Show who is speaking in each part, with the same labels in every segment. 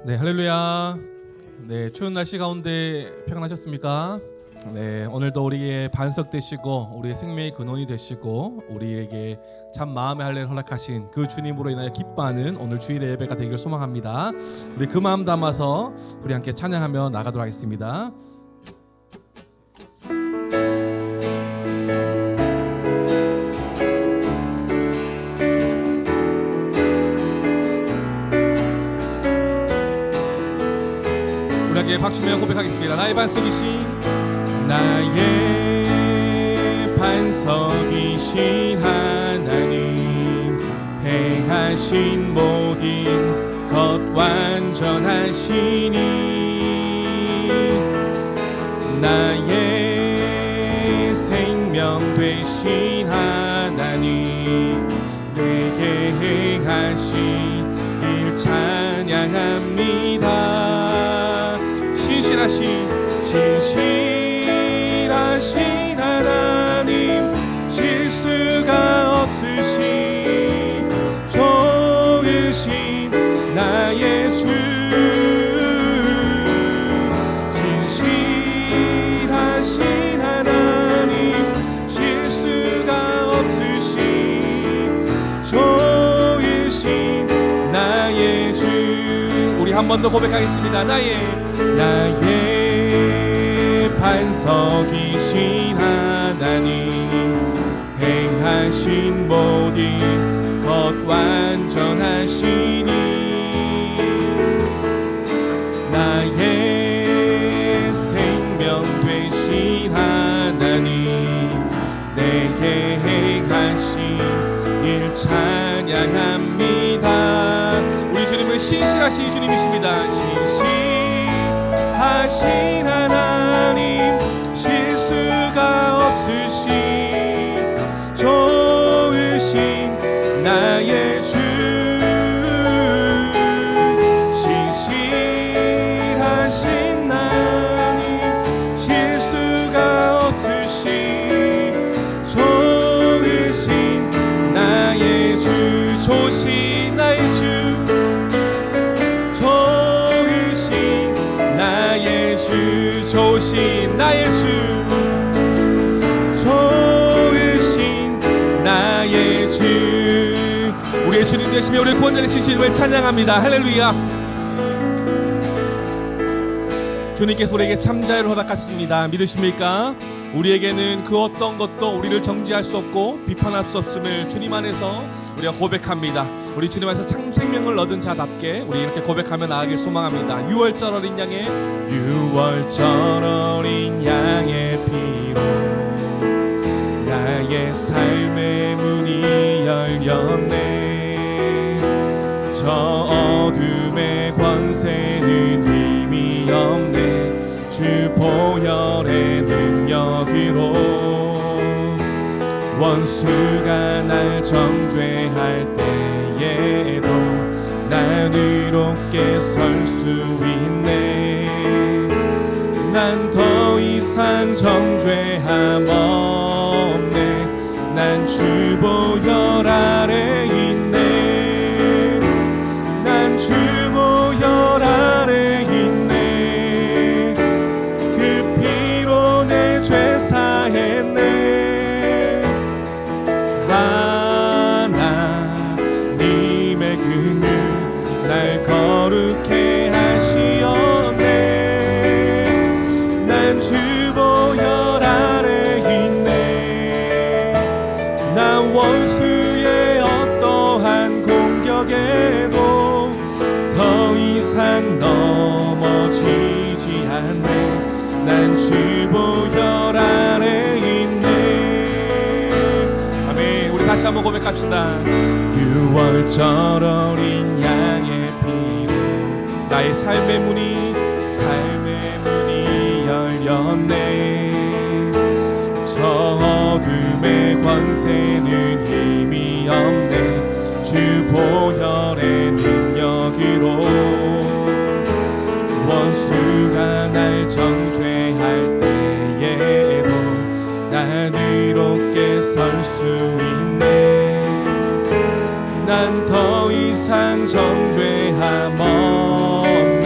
Speaker 1: 네, 할렐루야. 네, 추운 날씨 가운데 평안하셨습니까? 네, 오늘도 우리에게 반석 되시고 우리의 생명의 근원이 되시고 우리에게 참 마음의 할례를 허락하신 그 주님으로 인하여 기뻐하는 오늘 주일의 예배가 되기를 소망합니다. 우리 그 마음 담아서 우리 함께 찬양하며 나가도록 하겠습니다. 우리에게 박수며 고백하겠습니다. 나의 반석이신 하나님, 행하신 모든 것 완전하시니 나의 생명 되신 하나님, 내게 행하신 일 찬양합니다. 신실하신 하나님, 실수가 없으신 좋으신 나의 주, 신실하신 하나님, 실수가 없으신 좋으신 나의 주. 우리 한 번 더 고백하겠습니다. 나의 반석이신 하나님, 행하신 모든 것 완전하시니 나의 생명 되신 하나님, 내게 행하신 일 찬양합니다. 우리 주님은 신실하신 주님이십니다. 신실하신 하나님, 실수가 없으신 좋으신 나의 주, 신실하신 하나님, 실수가 없으신 좋으신 나의 주, 좋으신 나의 주, 좋으신 나의 주, 좋으신 나의 주. 우리의 주님 되시며 우리의 구원자 되신 주님을 찬양합니다. 할렐루야. 주님께서 우리에게 참자유를 허락하십니다. 믿으십니까? 우리에게는 그 어떤 것도 우리를 정죄할 수 없고 비판할 수 없음을 주님 안에서 우리가 고백합니다. 우리 주님 안에서 참 생명을 얻은 자답게 우리 이렇게 고백하며 나아가길 소망합니다. 6월절 어린 양의 6월절 어린 양의 피로 나의 삶의 문이 열렸네. 저 어둠의 권세는 힘이 없네. 주 보혈의 능력으로 원수가 날 정죄할 때에도 난 의롭게 설 수 있네. 난 더 이상 정죄함 없네. 난 주 보혈 아래 있네. 난 주 보혈 아래 있네. 그 피로 내 죄 사했네. 하나님의 긍휼 날 거룩해 하시었네. 난 주 보혈 아래 있네. 난 원수의 어떠한 공격에도 더 이상 넘어지지 않네. 난 주 보혈 아래 있네. 아멘. 우리 다시 한번 고백합시다. 6월절 어린 양의 피로 나의 삶의 문이 열렸네. 저 어둠의 권세는 힘이 없네. 주 보혈의 능력으로 원수가 날 정죄할 때에도 난 의롭게 설 수 있네. 난 더 이상 정죄함 없네.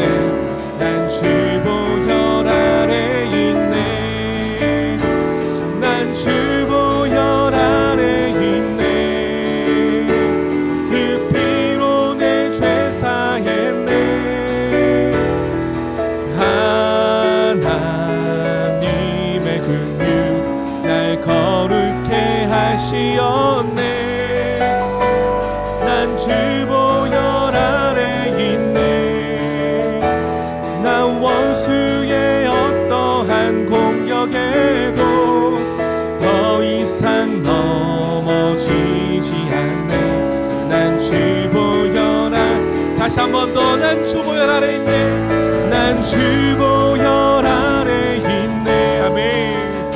Speaker 1: 난 주 보혈 아래 있네. 난 주 보혈 아래 있네. 아멘.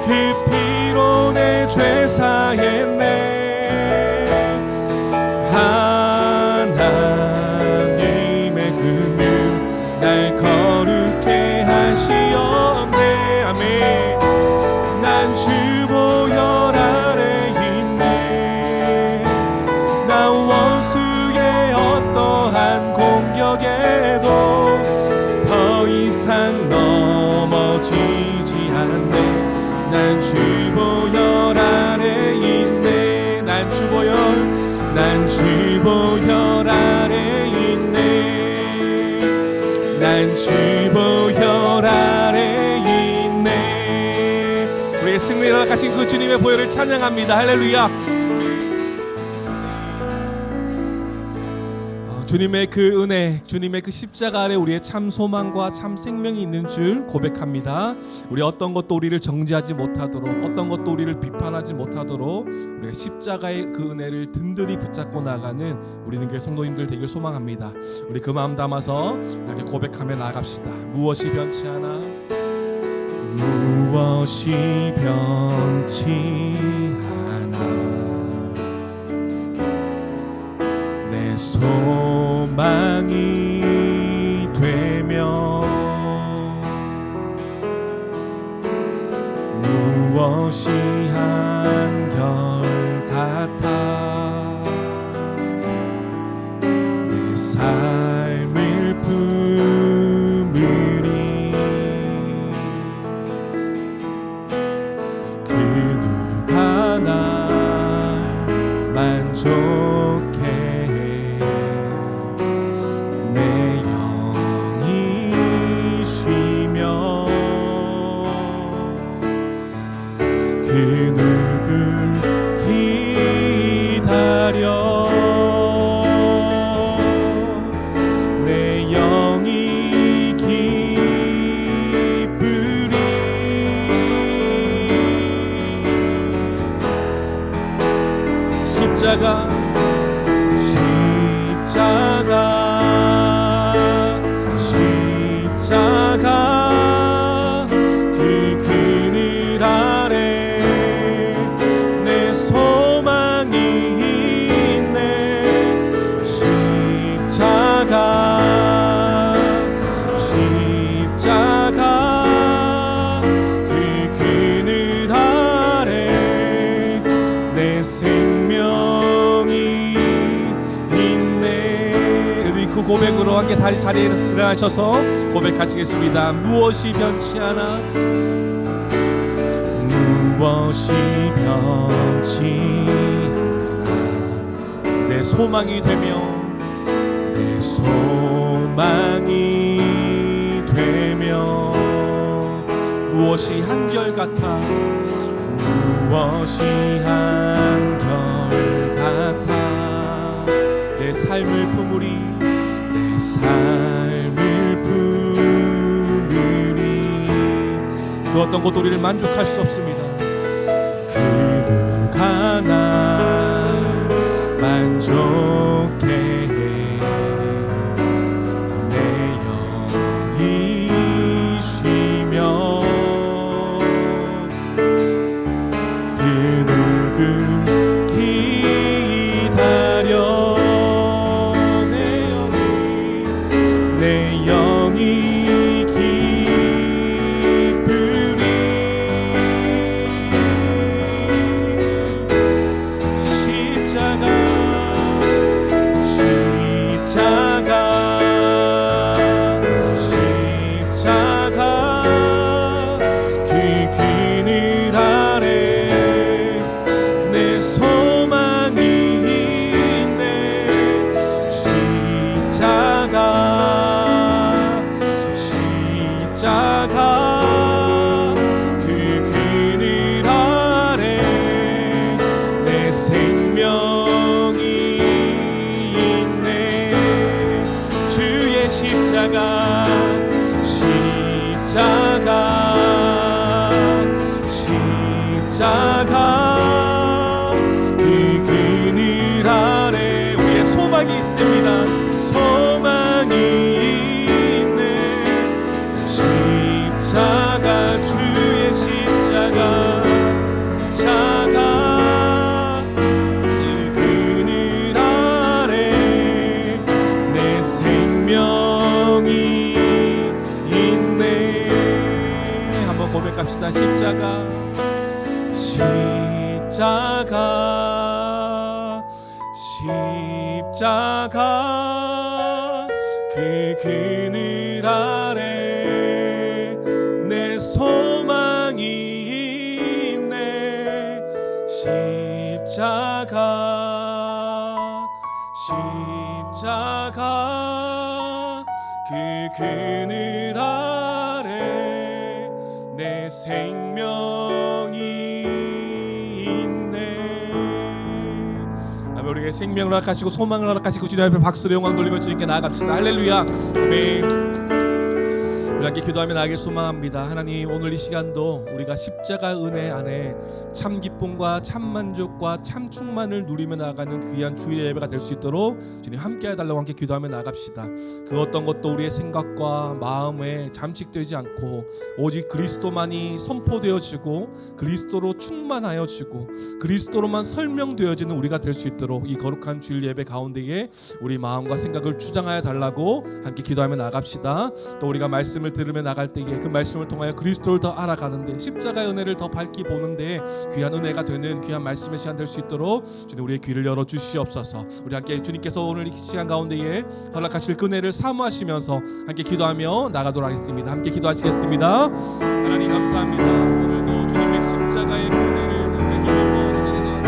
Speaker 1: 그 피로 내 죄 사했네. 하나님의 금은 날 거룩해 하시었네. 아멘. 난 주 보혈 아래 있네. 나 원수의 어떠한 공격에도 더 이상 넘어지지 않네. 난 주 보혈 아래 있네. 난 주 보혈, 난 주 보혈 아래 있네. 난 주 보혈 아래 있네. 우리의 승리를 허락하신 그 주님의 보혈을 찬양합니다. 할렐루야. 주님의 그 은혜, 주님의 그 십자가 아래 우리의 참 소망과 참 생명이 있는 줄 고백합니다. 우리 어떤 것도 우리를 정죄하지 못하도록, 어떤 것도 우리를 비판하지 못하도록 우리가 십자가의 그 은혜를 든든히 붙잡고 나가는 우리는 교회 성도님들 되길 소망합니다. 우리 그 마음 담아서 이렇게 고백하며 나갑시다. 무엇이 변치 않아, 무엇이 변치 않아, 내 소망이 되며 무엇이 한결 같아 내 삶을 품으리. 그 누가 날 만족해 내 영이 쉬며 그 누굴 기다려 내 영이 기쁘리. 십자가 그 그늘 아래 내 소망이 있네. 십자가 그 그늘 아래 내 생명이 있네. 우리 그 고백으로 함께 다시 자리에 일어나셔서 고백하시겠습니다. 무엇이 변치 않아, 무엇이 변치 않아 내 소망이 되며 내 소망이 되며 무엇이 한결같아, 무엇이 한결같아 내 삶을 품으리. 내 삶을 품으리. 그 어떤 것도 우리를 만족할 수 없습니다. 그 누가 날 만족해 내 영이 쉬며 그 누굴 기다려 내 영이 기쁘리. 십자가 그 그늘 아래 내 소망이 있네. 십자가 그 그늘 아래 내 생명이 있네. 주의 십자가 그 그늘 아래 우리의 소망이 있습니다. 소망 합시다. 십자가 십자가 십자가 그 그늘 아래 내 소망이 있네. 십자가 십자가 그 그늘 아래 내 생명이 있네. 아멘. 우리에게 생명을 허락하시고 소망을 허락하시고 주님 앞에 박수로 영광 돌리며 주님께 나아갑시다. 할렐루야. 아멘. 우리 함께 기도하며 나아가길 소망합니다. 하나님, 오늘 이 시간도 우리가 십자가 은혜 안에 참 기쁨과 참 만족과 참 충만을 누리며 나아가는 귀한 주일의 예배가 될 수 있도록 주님 함께 해달라고 함께 기도하며 나아갑시다. 그 어떤 것도 우리의 생각과 마음에 잠식되지 않고 오직 그리스도만이 선포되어지고 그리스도로 충만하여지고 그리스도로만 설명되어지는 우리가 될 수 있도록 이 거룩한 주일 예배 가운데에 우리 마음과 생각을 주장하여 달라고 함께 기도하며 나아갑시다. 또 우리가 말씀을 들으며 나갈 때에 그 말씀을 통하여 그리스도를 더 알아가는데 십자가의 은혜를 더 밝히 보는데 귀한 은혜가 되는 귀한 말씀의 시간 될 수 있도록 주님 우리의 귀를 열어 주시옵소서. 우리 함께 주님께서 오늘 이 시간 가운데에 허락하실 그 은혜를 사모하시면서 함께 기도하며 나가도록 하겠습니다. 함께 기도하시겠습니다. 하나님 감사합니다. 오늘도 주님의 십자가의 그 은혜를 우리의 힘입어 이 자리에 나왔습니다.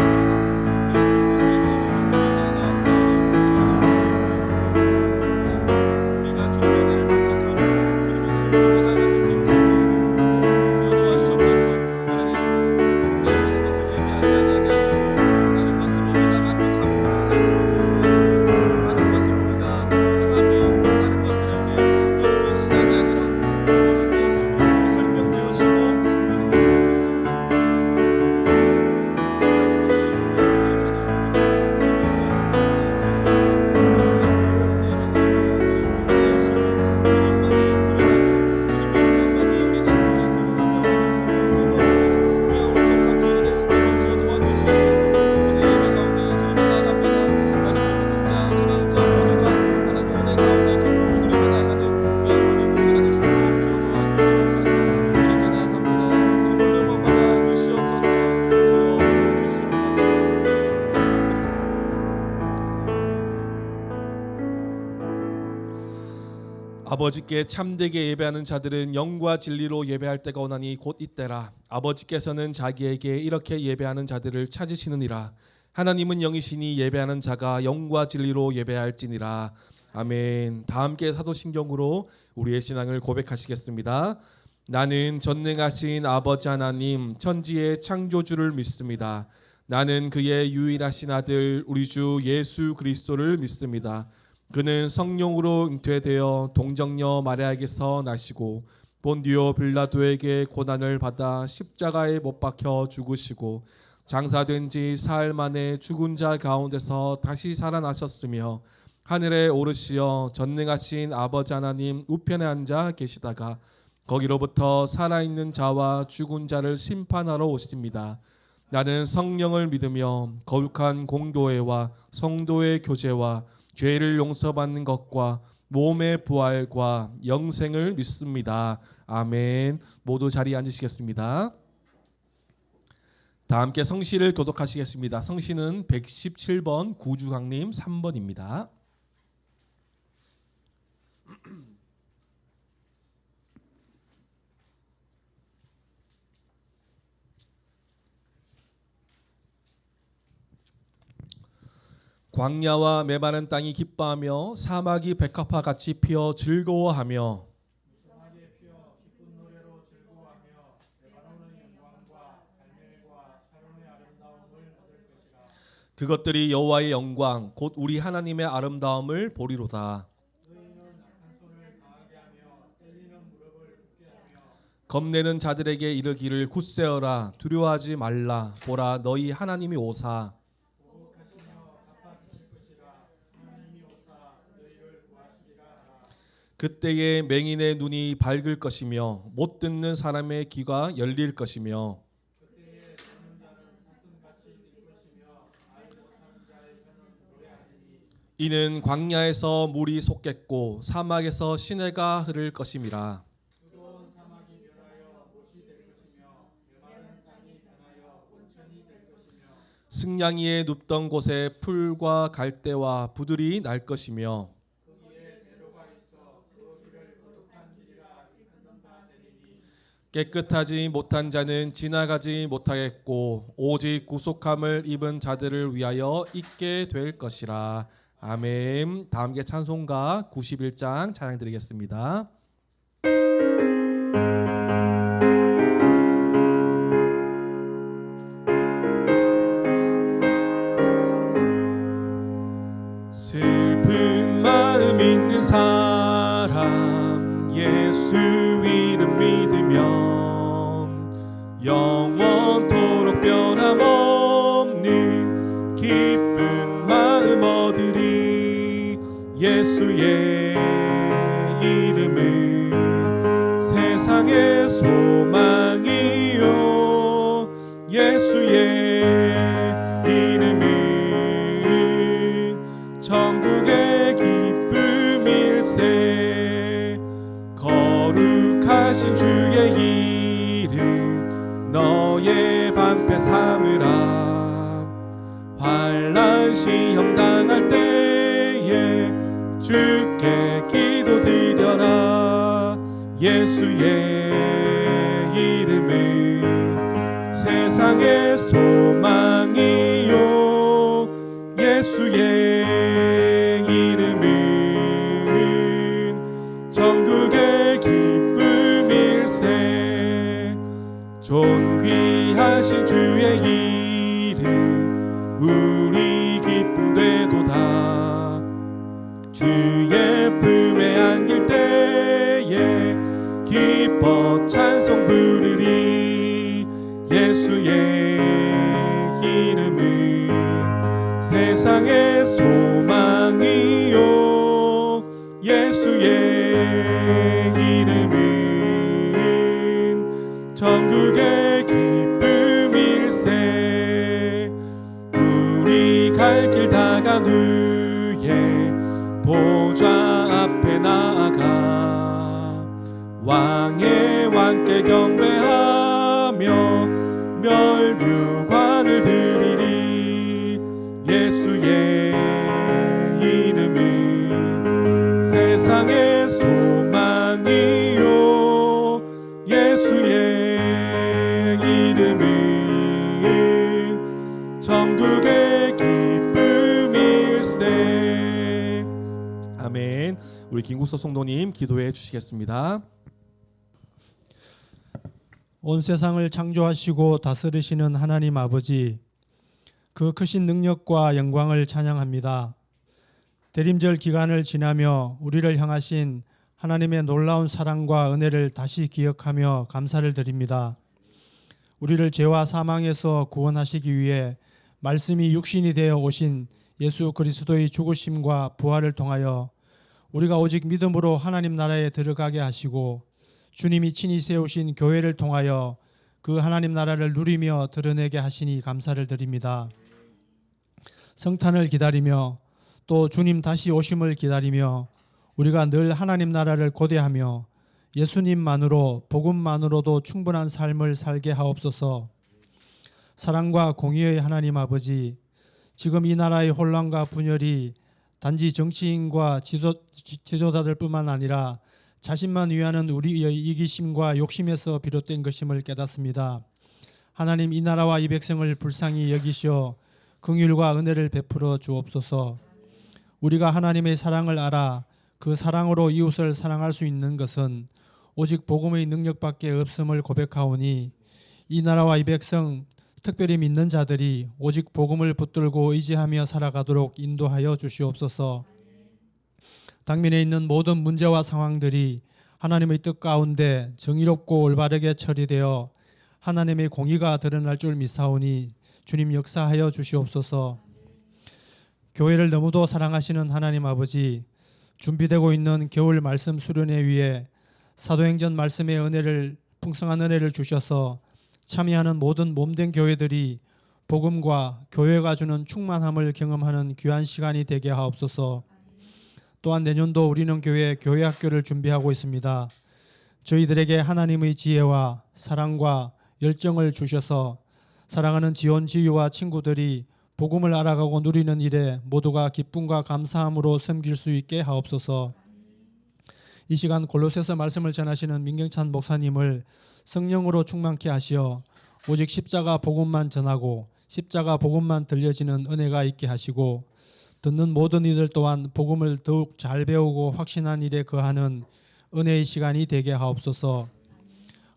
Speaker 1: 아버지께 참되게 예배하는 자들은 영과 진리로 예배할 때가 오나니 곧 이때라. 아버지께서는 자기에게 이렇게 예배하는 자들을 찾으시느니라. 하나님은 영이시니 예배하는 자가 영과 진리로 예배할지니라. 아멘. 다 함께 사도신경으로 우리의 신앙을 고백하시겠습니다. 나는 전능하신 아버지 하나님 천지의 창조주를 믿습니다. 나는 그의 유일하신 아들 우리 주 예수 그리스도를 믿습니다. 그는 성령으로 잉태되어 동정녀 마리아에게서 나시고 본디오 빌라도에게 고난을 받아 십자가에 못 박혀 죽으시고 장사된 지 사흘 만에 죽은 자 가운데서 다시 살아나셨으며 하늘에 오르시어 전능하신 아버지 하나님 우편에 앉아 계시다가 거기로부터 살아있는 자와 죽은 자를 심판하러 오십니다. 나는 성령을 믿으며 거룩한 공교회와 성도의 교제와 죄를 용서받는 것과 몸의 부활과 영생을 믿습니다. 아멘. 모두 자리에 앉으시겠습니다. 다 함께 성시를 교독하시겠습니다. 성시는 117번 구주강림 3번입니다. 광야와 메마른 땅이 기뻐하며 사막이 백합화 같이 피어 즐거워하며 그것들이 여호와의 영광 곧 우리 하나님의 아름다움을 보리로다. 겁내는 자들에게 이르기를 굳세어라 두려워하지 말라 보라 너희 하나님이 오사. 그때에 맹인의 눈이 밝을 것이며 못 듣는 사람의 귀가 열릴 것이며 이는 광야에서 물이 솟겠고 사막에서 시내가 흐를 것임이라. 승냥이에 눕던 곳에 풀과 갈대와 부들이 날 것이며 깨끗하지 못한 자는 지나가지 못하겠고 오직 구속함을 입은 자들을 위하여 있게 될 것이라. 아멘. 다 함께 찬송가 91장 찬양 드리겠습니다. 슬픈 마음 있는 사람 예수 이름 믿으면 영원토록 변함없는 기쁜 마음 얻으리. 예수의 이름은 세상의 소망이요 예수의 이름은 천국의 기쁨일세. 거룩하신 주의 이름 너의 방패 삼으라. 환난 시험 당할 때에 주께 기도드려라. 예수의 이름은 세상의 소망이요 예수의 이름은 천국의 기쁨일세. 존귀하신 주의 이름 우리 기쁨 되도다. 주의 품에 안길 때에 기뻐 찬송 부르리. 예수의 이름은 세상의 소망이요 예수의 이름은 천국의 기쁨일세. 우리 갈 길 다간 후에 보좌 앞에 나아가 왕의 왕께 경배하며 멸류관을 드리리. 예수의 이름은 세상의 소망이요 예수의 이름은 천국의 기쁨일세. 아멘. 우리 김국서 성도님 기도해 주시겠습니다.
Speaker 2: 온 세상을 창조하시고 다스리시는 하나님 아버지, 그 크신 능력과 영광을 찬양합니다. 대림절 기간을 지나며 우리를 향하신 하나님의 놀라운 사랑과 은혜를 다시 기억하며 감사를 드립니다. 우리를 죄와 사망에서 구원하시기 위해 말씀이 육신이 되어 오신 예수 그리스도의 죽으심과 부활을 통하여 우리가 오직 믿음으로 하나님 나라에 들어가게 하시고 주님이 친히 세우신 교회를 통하여 그 하나님 나라를 누리며 드러내게 하시니 감사를 드립니다. 성탄을 기다리며 또 주님 다시 오심을 기다리며 우리가 늘 하나님 나라를 고대하며 예수님만으로 복음만으로도 충분한 삶을 살게 하옵소서. 사랑과 공의의 하나님 아버지, 지금 이 나라의 혼란과 분열이 단지 정치인과 지도자들 뿐만 아니라 자신만 위하는 우리의 이기심과 욕심에서 비롯된 것임을 깨닫습니다. 하나님, 이 나라와 이 백성을 불쌍히 여기시어 긍휼과 은혜를 베풀어 주옵소서. 우리가 하나님의 사랑을 알아 그 사랑으로 이웃을 사랑할 수 있는 것은 오직 복음의 능력밖에 없음을 고백하오니 이 나라와 이 백성, 특별히 믿는 자들이 오직 복음을 붙들고 의지하며 살아가도록 인도하여 주시옵소서. 당면에 있는 모든 문제와 상황들이 하나님의 뜻 가운데 정의롭고 올바르게 처리되어 하나님의 공의가 드러날 줄 믿사오니 주님 역사하여 주시옵소서. 교회를 너무도 사랑하시는 하나님 아버지, 준비되고 있는 겨울 말씀 수련회 위에 사도행전 말씀의 은혜를, 풍성한 은혜를 주셔서 참여하는 모든 몸된 교회들이 복음과 교회가 주는 충만함을 경험하는 귀한 시간이 되게 하옵소서. 또한 내년도 우리는 교회 학교를 준비하고 있습니다. 저희들에게 하나님의 지혜와 사랑과 열정을 주셔서 사랑하는 지원 지유와 친구들이 복음을 알아가고 누리는 일에 모두가 기쁨과 감사함으로 섬길 수 있게 하옵소서. 이 시간 골로새서 말씀을 전하시는 민경찬 목사님을 성령으로 충만케 하시어 오직 십자가 복음만 전하고 십자가 복음만 들려지는 은혜가 있게 하시고 듣는 모든 이들 또한 복음을 더욱 잘 배우고 확신한 일에 거하는 은혜의 시간이 되게 하옵소서.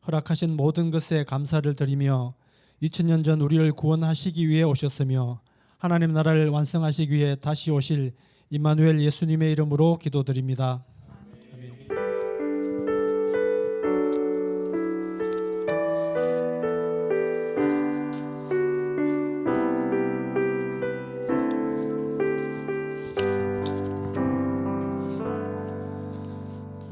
Speaker 2: 허락하신 모든 것에 감사를 드리며 2000년 전 우리를 구원하시기 위해 오셨으며 하나님 나라를 완성하시기 위해 다시 오실 임마누엘 예수님의 이름으로 기도드립니다. 아멘.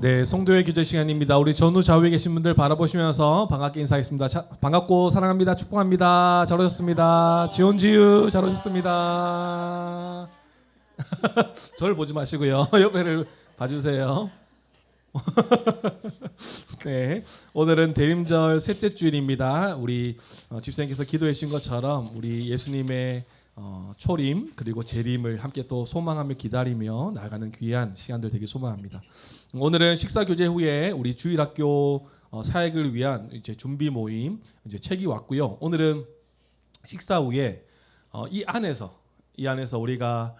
Speaker 1: 네, 성도의 기도 시간입니다. 우리 전후 좌우에 계신 분들 바라보시면서 반갑게 인사하겠습니다. 반갑고 사랑합니다. 축복합니다. 잘 오셨습니다. 지온지유 잘 오셨습니다. 저를 보지 마시고요. 옆에를 봐주세요. 네, 오늘은 대림절 셋째 주일입니다. 우리 집사님께서 기도해 주신 것처럼 우리 예수님의 초림 그리고 재림을 함께 또 소망하며 기다리며 나아가는 귀한 시간들 되길 소망합니다. 오늘은 식사 교제 후에 우리 주일학교 사역을 위한 이제 준비 모임 이제 책이 왔고요. 오늘은 식사 후에 이 안에서 우리가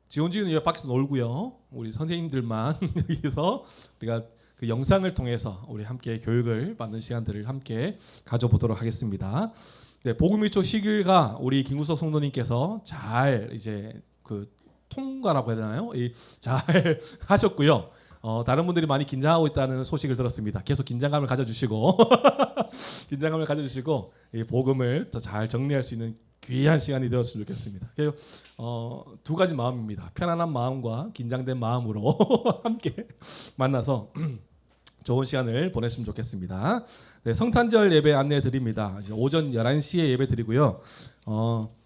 Speaker 1: 지원지는 여기 밖에서 놀고요. 우리 선생님들만 여기서 우리가 그 영상을 통해서 우리 함께 교육을 받는 시간들을 함께 가져보도록 하겠습니다. 네, 복음일초 시길가 우리 김구석 성도님께서 잘 이제 그 통과라고 해야 되나요? 잘 하셨고요. 다른 분들이 많이 긴장하고 있다는 소식을 들었습니다. 계속 긴장감을 가져주시고 이 복음을 더 잘 정리할 수 있는 귀한 시간이 되었으면 좋겠습니다. 그래서 두 가지 마음입니다. 편안한 마음과 긴장된 마음으로 함께 만나서 좋은 시간을 보냈으면 좋겠습니다. 네, 성탄절 예배 안내해 드립니다. 오전 11시에 예배 드리고요.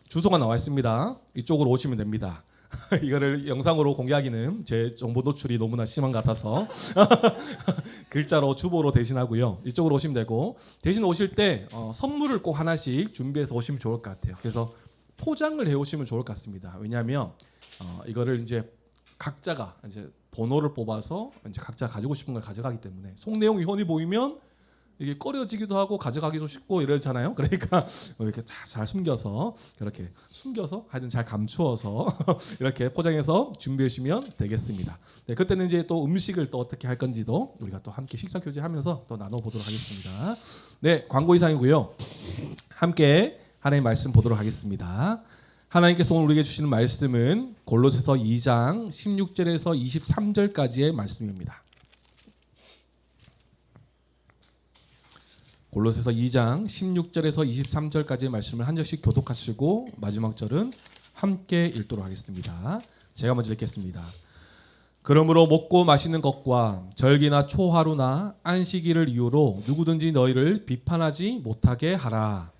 Speaker 1: 주소가 나와 있습니다. 이쪽으로 오시면 됩니다. 이거를 영상으로 공개하기는 제 정보 노출이 너무나 심한 것 같아서 글자로 주보로 대신하고요. 이쪽으로 오시면 되고 대신 오실 때 선물을 꼭 하나씩 준비해서 오시면 좋을 것 같아요. 그래서 포장을 해 오시면 좋을 것 같습니다. 왜냐하면 이거를 이제 각자가 이제 번호를 뽑아서 이제 각자 가지고 싶은 걸 가져가기 때문에 속 내용이 훤히 보이면 이게 꺼려지기도 하고 가져가기도 쉽고 이러잖아요. 그러니까 이렇게 잘 숨겨서 이렇게 하여튼 잘 감추어서 이렇게 포장해서 준비해 주시면 되겠습니다. 네, 그때는 이제 또 음식을 또 어떻게 할 건지도 우리가 또 함께 식사 교제하면서 또 나눠 보도록 하겠습니다. 네, 광고 이상이고요. 함께 하나님 말씀 보도록 하겠습니다. 하나님께서 오늘 우리에게 주시는 말씀은 골로새서 2장 16절에서 23절까지의 말씀입니다. 골로새서 2장 16절에서 23절까지의 말씀을 한 절씩 교독하시고 마지막 절은 함께 읽도록 하겠습니다. 제가 먼저 읽겠습니다. 그러므로 먹고 마시는 것과 절기나 초하루나 안식일을 이유로 누구든지 너희를 비판하지 못하게 하라.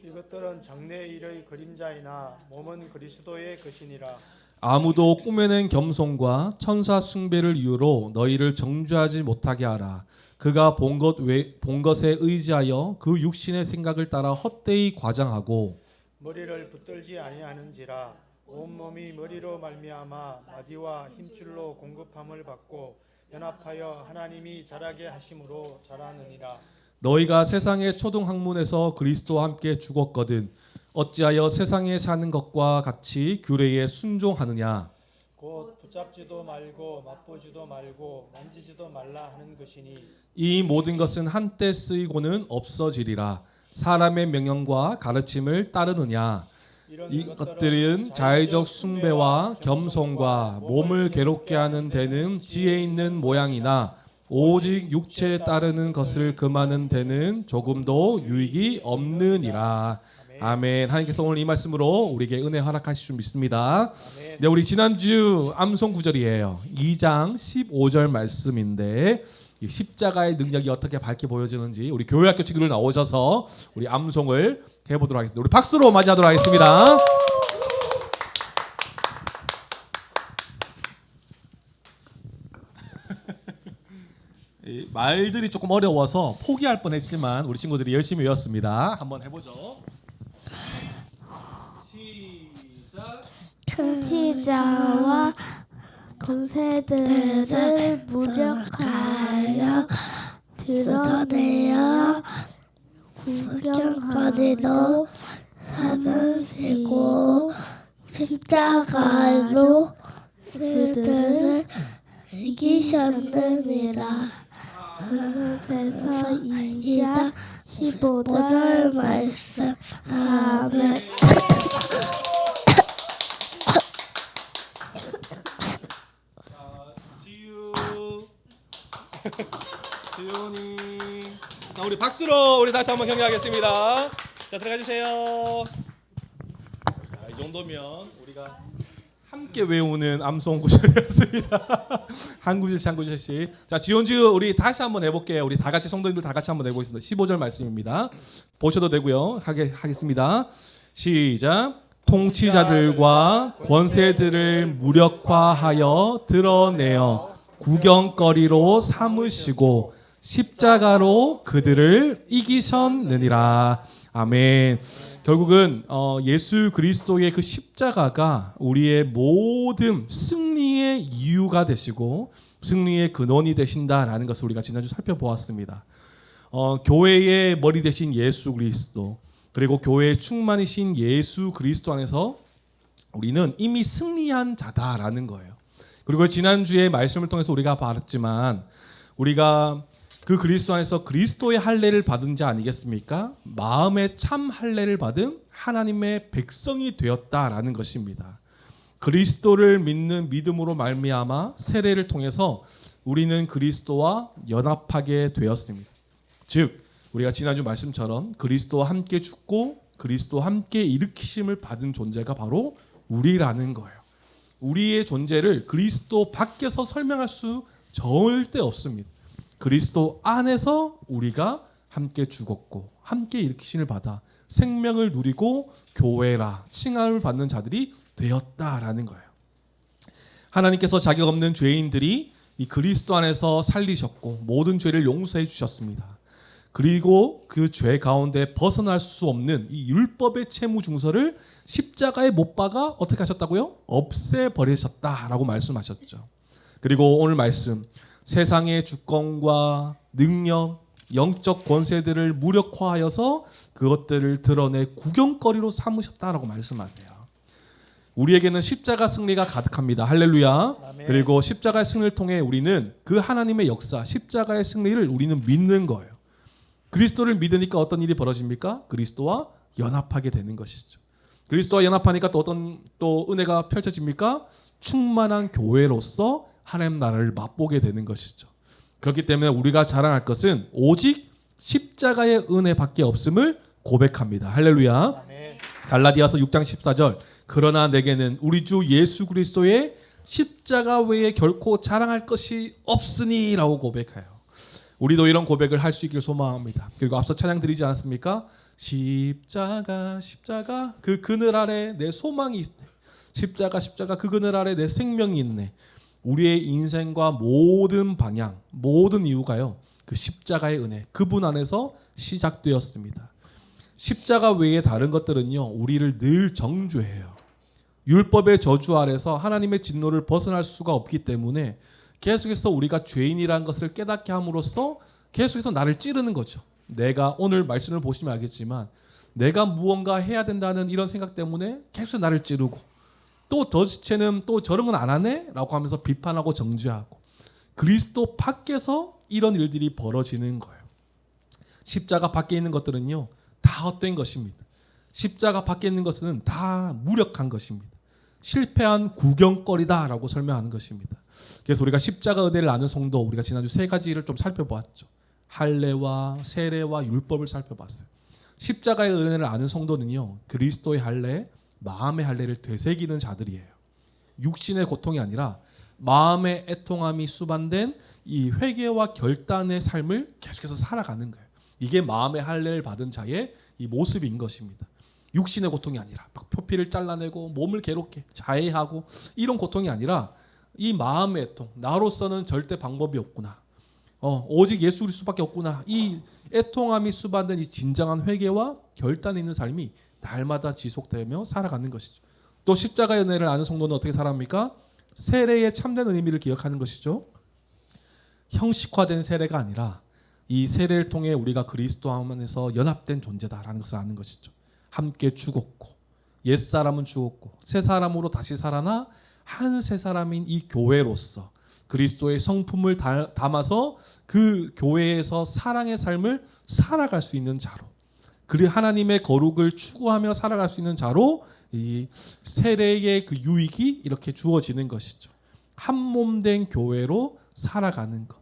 Speaker 2: 이것들은 장래의 일의 그림자이나 몸은 그리스도의 것이니라.
Speaker 1: 아무도 꿈에는 겸손과 천사 숭배를 이유로 너희를 정죄하지 못하게 하라. 그가 본 것에 의지하여 그 육신의 생각을 따라 헛되이 과장하고
Speaker 2: 머리를 붙들지 아니하는지라. 온 몸이 머리로 말미암아 마디와 힘줄로 공급함을 받고 연합하여 하나님이 자라게 하심으로 자라느니라.
Speaker 1: 너희가 세상의 초등학문에서 그리스도와 함께 죽었거든 어찌하여 세상에 사는 것과 같이 규례에 순종하느냐.
Speaker 2: 곧 붙잡지도 말고 맛보지도 말고 만지지도 말라 하는 것이니
Speaker 1: 이 모든 것은 한때 쓰이고는 없어지리라. 사람의 명령과 가르침을 따르느냐. 이것들은 자의적 숭배와 겸손과 몸을 괴롭게 하는 데는 지혜 있는 모양이나 오직 육체에 따르는 것을 금하는 데는 조금도 유익이 없느니라. 아멘. 하나님께서 오늘 이 말씀으로 우리에게 은혜 허락하실 줄 믿습니다. 네, 우리 지난주 암송 구절이에요. 2장 15절 말씀인데 이 십자가의 능력이 어떻게 밝게 보여지는지 우리 교회학교 친구들 나오셔서 우리 암송을 해보도록 하겠습니다. 우리 박수로 맞이하도록 하겠습니다. 이 말들이 조금 어려워서 포기할 뻔했지만 우리 친구들이 열심히 외웠습니다. 한번 해보죠. 시작.
Speaker 3: 통치자와 권세들을 무력하여 드러내어 구경거리로 삼으시고 십자가로 그들을 이기셨느니라. 그것에서 2장 15절 말씀. 아멘.
Speaker 1: 지훈이. 자, 우리 박수로 우리 다시 한번 경례하겠습니다. 자, 들어가 주세요. 자, 이 정도면 우리가 함께 외우는 암송 구절이었습니다. 한 구절씩 한 구절씩. 자, 지원지우 우리 다시 한번 해볼게요. 우리 다 같이 성도님들 다 같이 한번 해보겠습니다. 15절 말씀입니다. 보셔도 되고요. 하겠습니다. 시작. 통치자들과 권세들을 무력화하여 드러내어 구경거리로 삼으시고 십자가로 그들을 이기셨느니라. 아멘. 결국은 예수 그리스도의 그 십자가가 우리의 모든 승리의 이유가 되시고 승리의 근원이 되신다라는 것을 우리가 지난주 살펴보았습니다. 교회의 머리 되신 예수 그리스도, 그리고 교회의 충만이신 예수 그리스도 안에서 우리는 이미 승리한 자다라는 거예요. 그리고 지난주에 말씀을 통해서 우리가 봤지만 우리가 그 그리스도 안에서 그리스도의 할례를 받은 자 아니겠습니까? 마음의 참 할례를 받은 하나님의 백성이 되었다라는 것입니다. 그리스도를 믿는 믿음으로 말미암아 세례를 통해서 우리는 그리스도와 연합하게 되었습니다. 즉 우리가 지난주 말씀처럼 그리스도와 함께 죽고 그리스도와 함께 일으키심을 받은 존재가 바로 우리라는 거예요. 우리의 존재를 그리스도 밖에서 설명할 수 절대 없습니다. 그리스도 안에서 우리가 함께 죽었고 함께 일으키심을 받아 생명을 누리고 교회라 칭함을 받는 자들이 되었다라는 거예요. 하나님께서 자격 없는 죄인들이 이 그리스도 안에서 살리셨고 모든 죄를 용서해 주셨습니다. 그리고 그 죄 가운데 벗어날 수 없는 이 율법의 채무 증서를 십자가에 못 박아 어떻게 하셨다고요? 없애버리셨다라고 말씀하셨죠. 그리고 오늘 말씀 세상의 주권과 능력, 영적 권세들을 무력화하여서 그것들을 드러내 구경거리로 삼으셨다라고 말씀하세요. 우리에게는 십자가 승리가 가득합니다. 할렐루야. 아멘. 그리고 십자가의 승리를 통해 우리는 그 하나님의 역사, 십자가의 승리를 우리는 믿는 거예요. 그리스도를 믿으니까 어떤 일이 벌어집니까? 그리스도와 연합하게 되는 것이죠. 그리스도와 연합하니까 또 어떤 은혜가 펼쳐집니까? 충만한 교회로서 하나님 나라를 맛보게 되는 것이죠. 그렇기 때문에 우리가 자랑할 것은 오직 십자가의 은혜밖에 없음을 고백합니다. 할렐루야. 아멘. 갈라디아서 6장 14절. 그러나 내게는 우리 주 예수 그리스도의 십자가 외에 결코 자랑할 것이 없으니라고 고백해요. 우리도 이런 고백을 할 수 있기를 소망합니다. 그리고 앞서 찬양 드리지 않았습니까? 십자가 십자가 그 그늘 아래 내 소망이 있네. 십자가 십자가 그 그늘 아래 내 생명이 있네. 우리의 인생과 모든 방향, 모든 이유가요. 그 십자가의 은혜, 그분 안에서 시작되었습니다. 십자가 외에 다른 것들은요. 우리를 늘 정죄해요. 율법의 저주 아래서 하나님의 진노를 벗어날 수가 없기 때문에 계속해서 우리가 죄인이라는 것을 깨닫게 함으로써 계속해서 나를 찌르는 거죠. 내가 오늘 말씀을 보시면 알겠지만 내가 무언가 해야 된다는 이런 생각 때문에 계속 나를 찌르고 또 더 지체는 또 저런 건 안 하네? 라고 하면서 비판하고 정죄하고 그리스도 밖에서 이런 일들이 벌어지는 거예요. 십자가 밖에 있는 것들은요. 다 헛된 것입니다. 십자가 밖에 있는 것은 다 무력한 것입니다. 실패한 구경거리다라고 설명하는 것입니다. 그래서 우리가 십자가 은혜를 아는 성도 우리가 지난주 세 가지를 좀 살펴보았죠. 할례와 세례와 율법을 살펴봤어요. 십자가의 은혜를 아는 성도는요. 그리스도의 할례, 마음의 할례를 되새기는 자들이에요. 육신의 고통이 아니라 마음의 애통함이 수반된 이 회개와 결단의 삶을 계속해서 살아가는 거예요. 이게 마음의 할례를 받은 자의 이 모습인 것입니다. 육신의 고통이 아니라 막 표피를 잘라내고 몸을 괴롭게 자해하고 이런 고통이 아니라 이 마음의 애통, 나로서는 절대 방법이 없구나. 오직 예수 그리스도밖에 없구나. 이 애통함이 수반된 이 진정한 회개와 결단이 있는 삶이 날마다 지속되며 살아가는 것이죠. 또 십자가의 은혜를 아는 성도는 어떻게 살아갑니까? 세례의 참된 의미를 기억하는 것이죠. 형식화된 세례가 아니라 이 세례를 통해 우리가 그리스도 안에서 연합된 존재다라는 것을 아는 것이죠. 함께 죽었고 옛사람은 죽었고 새 사람으로 다시 살아나 한 새 사람인 이 교회로서 그리스도의 성품을 담아서 그 교회에서 사랑의 삶을 살아갈 수 있는 자로, 그리고 하나님의 거룩을 추구하며 살아갈 수 있는 자로 이 세례의 그 유익이 이렇게 주어지는 것이죠. 한 몸 된 교회로 살아가는 것.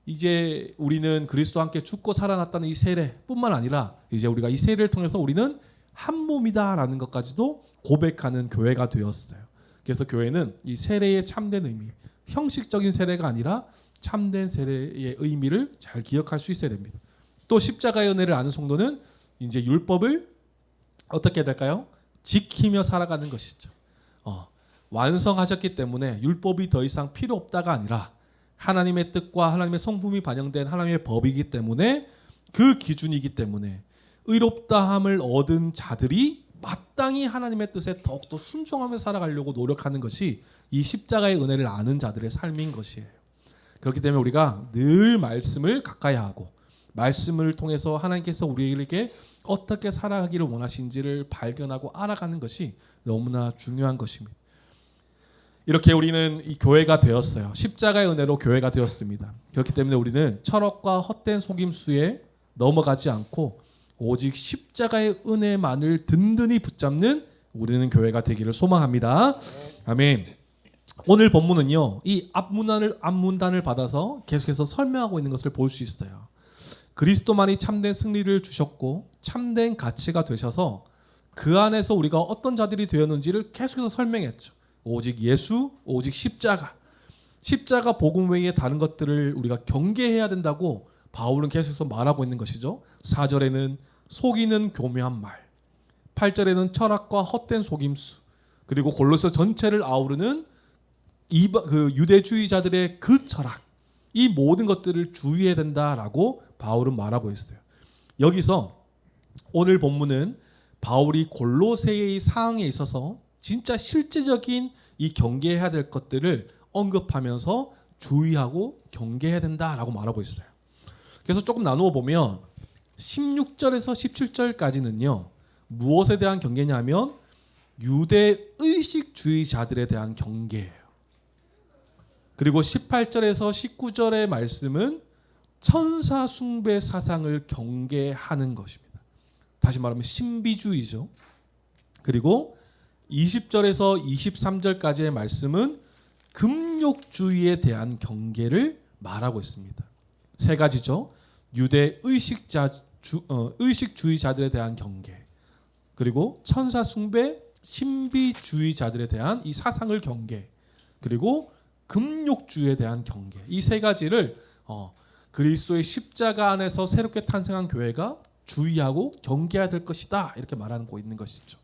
Speaker 1: 이제 우리는 그리스도와 함께 죽고 살아났다는 이 세례뿐만 아니라 이제 우리가 이 세례를 통해서 우리는 한 몸이다라는 것까지도 고백하는 교회가 되었어요. 그래서 교회는 이 세례의 참된 의미, 형식적인 세례가 아니라 참된 세례의 의미를 잘 기억할 수 있어야 됩니다. 또 십자가의 은혜를 아는 성도는 이제 율법을 어떻게 해야 될까요? 지키며 살아가는 것이죠. 완성하셨기 때문에 율법이 더 이상 필요 없다가 아니라 하나님의 뜻과 하나님의 성품이 반영된 하나님의 법이기 때문에 그 기준이기 때문에 의롭다함을 얻은 자들이 마땅히 하나님의 뜻에 더욱더 순종하며 살아가려고 노력하는 것이 이 십자가의 은혜를 아는 자들의 삶인 것이에요. 그렇기 때문에 우리가 늘 말씀을 가까이 하고 말씀을 통해서 하나님께서 우리에게 어떻게 살아가기를 원하신지를 발견하고 알아가는 것이 너무나 중요한 것입니다. 이렇게 우리는 이 교회가 되었어요. 십자가의 은혜로 교회가 되었습니다. 그렇기 때문에 우리는 철학과 헛된 속임수에 넘어가지 않고 오직 십자가의 은혜만을 든든히 붙잡는 우리는 교회가 되기를 소망합니다. 아멘. 오늘 본문은요, 이 앞문단을 받아서 계속해서 설명하고 있는 것을 볼 수 있어요. 그리스도만이 참된 승리를 주셨고 참된 가치가 되셔서 그 안에서 우리가 어떤 자들이 되었는지를 계속해서 설명했죠. 오직 예수, 오직 십자가. 십자가 복음 외에 다른 것들을 우리가 경계해야 된다고 바울은 계속해서 말하고 있는 것이죠. 4절에는 속이는 교묘한 말, 8절에는 철학과 헛된 속임수, 그리고 골로새 전체를 아우르는 그 유대주의자들의 그 철학, 이 모든 것들을 주의해야 된다라고 바울은 말하고 있어요. 여기서 오늘 본문은 바울이 골로새의 상황에 있어서 진짜 실제적인 이 경계해야 될 것들을 언급하면서 주의하고 경계해야 된다라고 말하고 있어요. 그래서 조금 나누어 보면 16절에서 17절까지는요. 무엇에 대한 경계냐면 유대 의식주의자들에 대한 경계예요. 그리고 18절에서 19절의 말씀은 천사 숭배 사상을 경계하는 것입니다. 다시 말하면 신비주의죠. 그리고 20절에서 23절까지의 말씀은 금욕주의에 대한 경계를 말하고 있습니다. 세 가지죠. 유대 의식주의자들에 대한 경계, 그리고 천사 숭배 신비주의자들에 대한 이 사상을 경계, 그리고 금욕주의에 대한 경계. 이 세 가지를 그리스도의 십자가 안에서 새롭게 탄생한 교회가 주의하고 경계해야 될 것이다, 이렇게 말하고 있는 것이죠.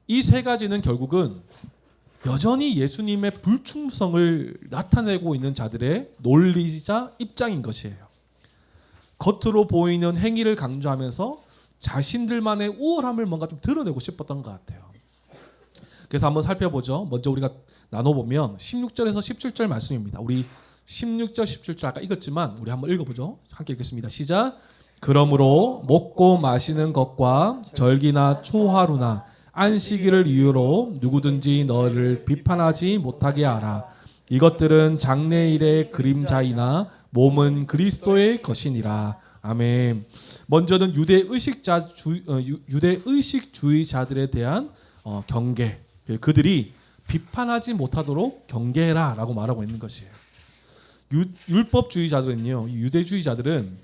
Speaker 1: 이 세 가지는 결국은 여전히 예수님의 불충성을 나타내고 있는 자들의 논리자 입장인 것이에요. 겉으로 보이는 행위를 강조하면서 자신들만의 우월함을 뭔가 좀 드러내고 싶었던 것 같아요. 그래서 한번 살펴보죠. 먼저 우리가 나눠보면 16절에서 17절 말씀입니다. 우리 16절 17절 아까 읽었지만 우리 한번 읽어보죠. 함께 읽겠습니다. 시작. 그러므로 먹고 마시는 것과 절기나 초하루나 안식일을 이유로 누구든지 너를 비판하지 못하게 하라. 이것들은 장래일의 그림자이나 몸은 그리스도의 것이니라. 아멘. 먼저는 유대 의식주의자들에 대한 경계. 그들이 비판하지 못하도록 경계해라라고 말하고 있는 것이에요. 율법주의자들은요, 유대주의자들은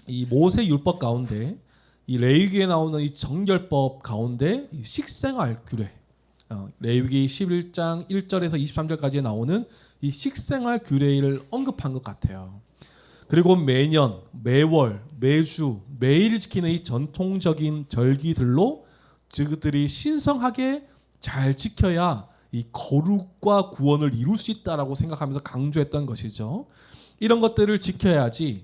Speaker 1: 이 모세 율법 가운데 이 레위기에 나오는 이 정결법 가운데 이 식생활 규례, 레위기 11장 1절에서 23절까지 나오는 이 식생활 규례를 언급한 것 같아요. 그리고 매년, 매월, 매주, 매일 지키는 이 전통적인 절기들로 그들이 신성하게 잘 지켜야 이 거룩과 구원을 이룰 수 있다라고 생각하면서 강조했던 것이죠. 이런 것들을 지켜야지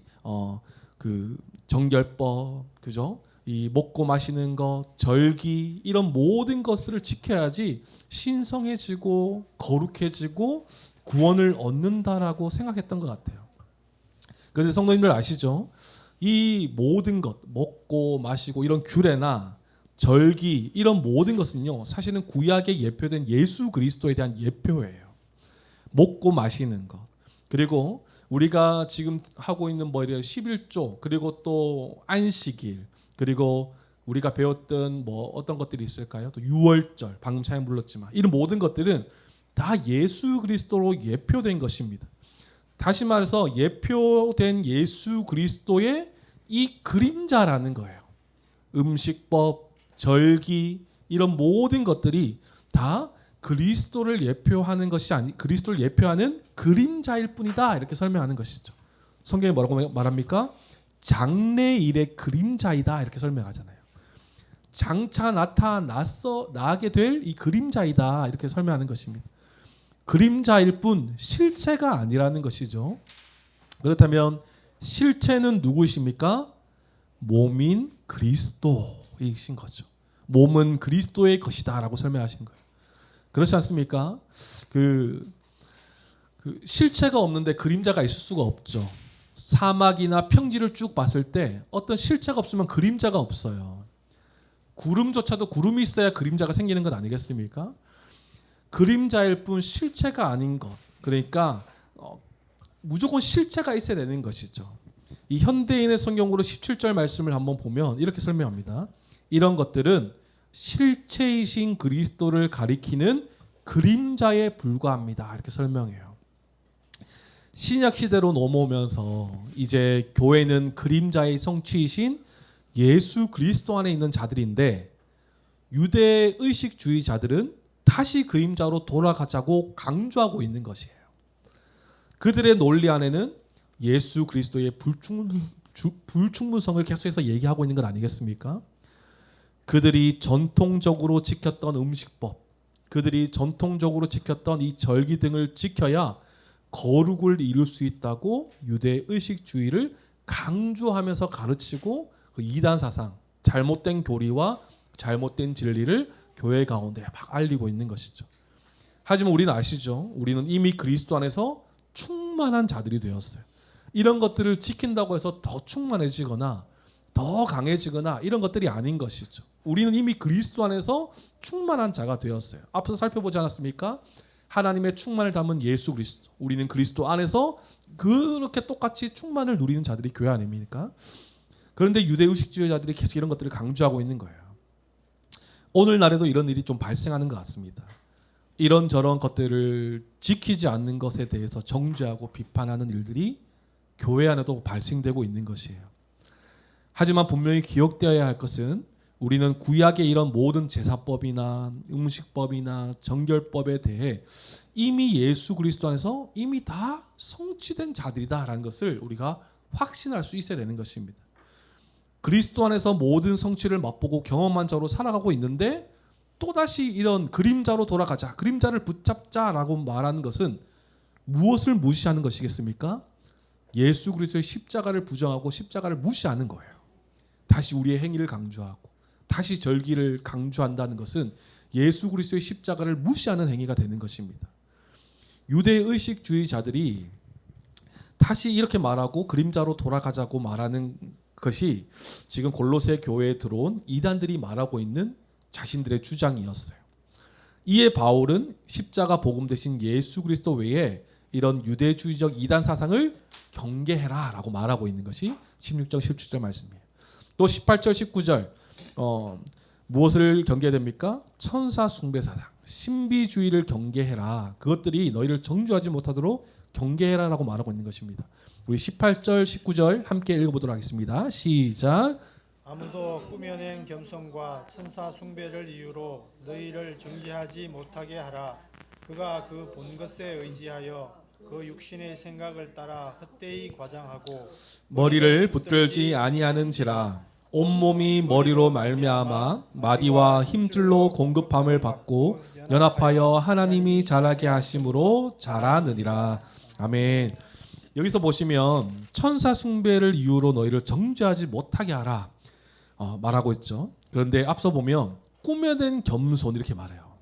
Speaker 1: 그 정결법, 그죠? 이 먹고 마시는 것, 절기 이런 모든 것들을 지켜야지 신성해지고 거룩해지고 구원을 얻는다라고 생각했던 것 같아요. 그런데 성도님들 아시죠? 이 모든 것, 먹고 마시고 이런 규례나 절기 이런 모든 것은요, 사실은 구약에 예표된 예수 그리스도에 대한 예표예요. 먹고 마시는 것, 그리고 우리가 지금 하고 있는 뭐 이런 11조, 그리고 또 안식일, 그리고 우리가 배웠던 뭐 어떤 것들이 있을까요? 또 유월절, 방금 차에 불렀지만 이런 모든 것들은 다 예수 그리스도로 예표된 것입니다. 다시 말해서 예표된 예수 그리스도의 이 그림자라는 거예요. 음식법, 절기 이런 모든 것들이 다 그리스도를 예표하는 것이 아니, 그리스도를 예표하는 그림자일 뿐이다, 이렇게 설명하는 것이죠. 성경에 뭐라고 말합니까? 장래일의 그림자이다, 이렇게 설명하잖아요. 장차 나게 될 이 그림자이다, 이렇게 설명하는 것입니다. 그림자일 뿐 실체가 아니라는 것이죠. 그렇다면 실체는 누구십니까? 몸인 그리스도이신 거죠. 몸은 그리스도의 것이다라고 설명하시는 거예요. 그렇지 않습니까? 그 실체가 없는데 그림자가 있을 수가 없죠. 사막이나 평지를 쭉 봤을 때 어떤 실체가 없으면 그림자가 없어요. 구름조차도 구름이 있어야 그림자가 생기는 것 아니겠습니까? 그림자일 뿐 실체가 아닌 것, 그러니까 무조건 실체가 있어야 되는 것이죠. 이 현대인의 성경으로 17절 말씀을 한번 보면 이렇게 설명합니다. 이런 것들은 실체이신 그리스도를 가리키는 그림자에 불과합니다, 이렇게 설명해요. 신약 시대로 넘어오면서 이제 교회는 그림자의 성취이신 예수 그리스도 안에 있는 자들인데, 유대 의식주의자들은 다시 그림자로 돌아가자고 강조하고 있는 것이에요. 그들의 논리 안에는 예수 그리스도의 불충분성을 계속해서 얘기하고 있는 것 아니겠습니까? 그들이 전통적으로 지켰던 음식법, 그들이 전통적으로 지켰던 이 절기 등을 지켜야 거룩을 이룰 수 있다고 유대 의식주의를 강조하면서 가르치고, 그 이단 사상, 잘못된 교리와 잘못된 진리를 교회 가운데 막 알리고 있는 것이죠. 하지만 우리는 아시죠? 우리는 이미 그리스도 안에서 충만한 자들이 되었어요. 이런 것들을 지킨다고 해서 더 충만해지거나 더 강해지거나 이런 것들이 아닌 것이죠. 우리는 이미 그리스도 안에서 충만한 자가 되었어요. 앞서 살펴보지 않았습니까? 하나님의 충만을 담은 예수 그리스도, 우리는 그리스도 안에서 그렇게 똑같이 충만을 누리는 자들이 교회 아닙니까? 그런데 유대의식주의자들이 계속 이런 것들을 강조하고 있는 거예요. 오늘날에도 이런 일이 좀 발생하는 것 같습니다. 이런저런 것들을 지키지 않는 것에 대해서 정죄하고 비판하는 일들이 교회 안에도 발생되고 있는 것이에요. 하지만 분명히 기억되어야 할 것은, 우리는 구약의 이런 모든 제사법이나 음식법이나 정결법에 대해 이미 예수 그리스도 안에서 이미 다 성취된 자들이다라는 것을 우리가 확신할 수 있어야 되는 것입니다. 그리스도 안에서 모든 성취를 맛보고 경험한 자로 살아가고 있는데, 또다시 이런 그림자로 돌아가자, 그림자를 붙잡자라고 말하는 것은 무엇을 무시하는 것이겠습니까? 예수 그리스도의 십자가를 부정하고 십자가를 무시하는 거예요. 다시 우리의 행위를 강조하고 다시 절기를 강조한다는 것은 예수 그리스도의 십자가를 무시하는 행위가 되는 것입니다. 유대의식주의자들이 다시 이렇게 말하고 그림자로 돌아가자고 말하는 것이 지금 골로새 교회에 들어온 이단들이 말하고 있는 자신들의 주장이었어요. 이에 바울은 십자가 복음 대신 예수 그리스도 외에 이런 유대주의적 이단 사상을 경계해라 라고 말하고 있는 것이 16절 17절 말씀이에요. 또 18절 19절 무엇을 경계해야 됩니까? 천사 숭배 사상, 신비주의를 경계해라. 그것들이 너희를 정죄하지 못하도록 경계해라 라고 말하고 있는 것입니다. 우리 18절 19절 함께 읽어보도록 하겠습니다. 시작.
Speaker 2: 아무도 꾸며낸 겸손과 천사 숭배를 이유로 너희를 정죄하지 못하게 하라. 그가 그 본 것에 의지하여 그 육신의 생각을 따라 헛되이 과장하고
Speaker 1: 머리를 붙들지 아니하는지라. 온몸이 머리로 말미암아 마디와 힘줄로 공급함을 받고 연합하여 하나님이 자라게 하심으로 자라느니라. 아멘. 여기서 보시면 천사 숭배를 이유로 너희를 정죄하지 못하게 하라. 말하고 있죠. 그런데 앞서 보면 꾸며낸 겸손 이렇게 말해요.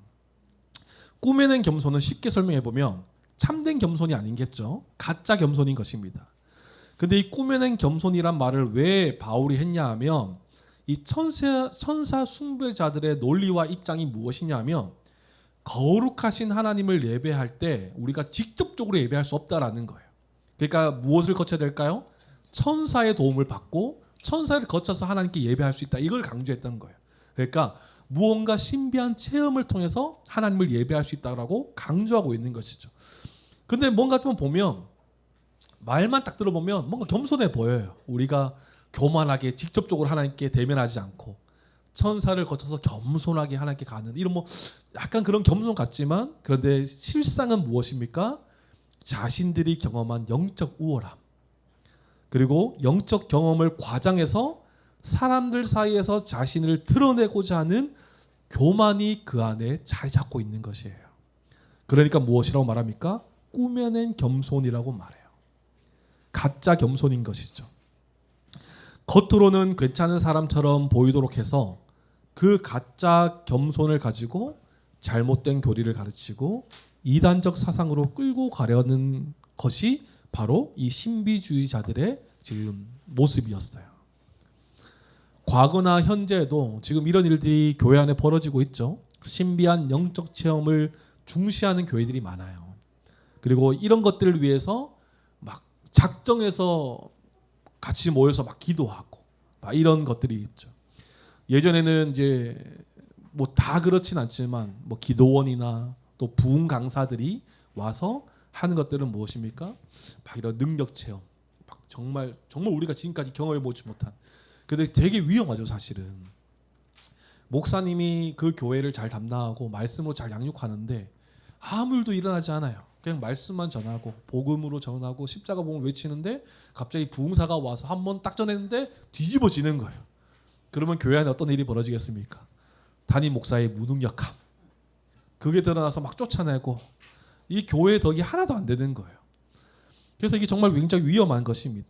Speaker 1: 꾸며낸 겸손은 쉽게 설명해 보면 참된 겸손이 아니겠죠. 가짜 겸손인 것입니다. 근데 이 꾸며낸 겸손이란 말을 왜 바울이 했냐 하면 이 천사 숭배자들의 논리와 입장이 무엇이냐 하면 거룩하신 하나님을 예배할 때 우리가 직접적으로 예배할 수 없다라는 거예요. 그러니까 무엇을 거쳐야 될까요? 천사의 도움을 받고 천사를 거쳐서 하나님께 예배할 수 있다. 이걸 강조했던 거예요. 그러니까 무언가 신비한 체험을 통해서 하나님을 예배할 수 있다라고 강조하고 있는 것이죠. 근데 뭔가 좀 보면 말만 딱 들어보면 뭔가 겸손해 보여요. 우리가 교만하게 직접적으로 하나님께 대면하지 않고 천사를 거쳐서 겸손하게 하나님께 가는 이런 뭐 약간 그런 겸손 같지만 그런데 실상은 무엇입니까? 자신들이 경험한 영적 우월함 그리고 영적 경험을 과장해서 사람들 사이에서 자신을 드러내고자 하는 교만이 그 안에 자리 잡고 있는 것이에요. 그러니까 무엇이라고 말합니까? 꾸며낸 겸손이라고 말해요. 가짜 겸손인 것이죠. 겉으로는 괜찮은 사람처럼 보이도록 해서 그 가짜 겸손을 가지고 잘못된 교리를 가르치고 이단적 사상으로 끌고 가려는 것이 바로 이 신비주의자들의 지금 모습이었어요. 과거나 현재에도 지금 이런 일들이 교회 안에 벌어지고 있죠. 신비한 영적 체험을 중시하는 교회들이 많아요. 그리고 이런 것들을 위해서 막 작정해서 같이 모여서 막 기도하고 막 이런 것들이 있죠. 예전에는 이제 뭐 다 그렇진 않지만 뭐 기도원이나 또 부흥 강사들이 와서 하는 것들은 무엇입니까? 막 이런 능력 체험, 막 정말 우리가 지금까지 경험해 보지 못한. 근데 되게 위험하죠, 사실은. 목사님이 그 교회를 잘 담당하고 말씀으로 잘 양육하는데 아무 일도 일어나지 않아요. 그냥 말씀만 전하고 복음으로 전하고 십자가 복음을 외치는데 갑자기 부흥사가 와서 한 번 딱 전했는데 뒤집어지는 거예요. 그러면 교회 안에 어떤 일이 벌어지겠습니까? 담임 목사의 무능력함. 그게 드러나서 막 쫓아내고 이 교회의 덕이 하나도 안 되는 거예요. 그래서 이게 정말 굉장히 위험한 것입니다.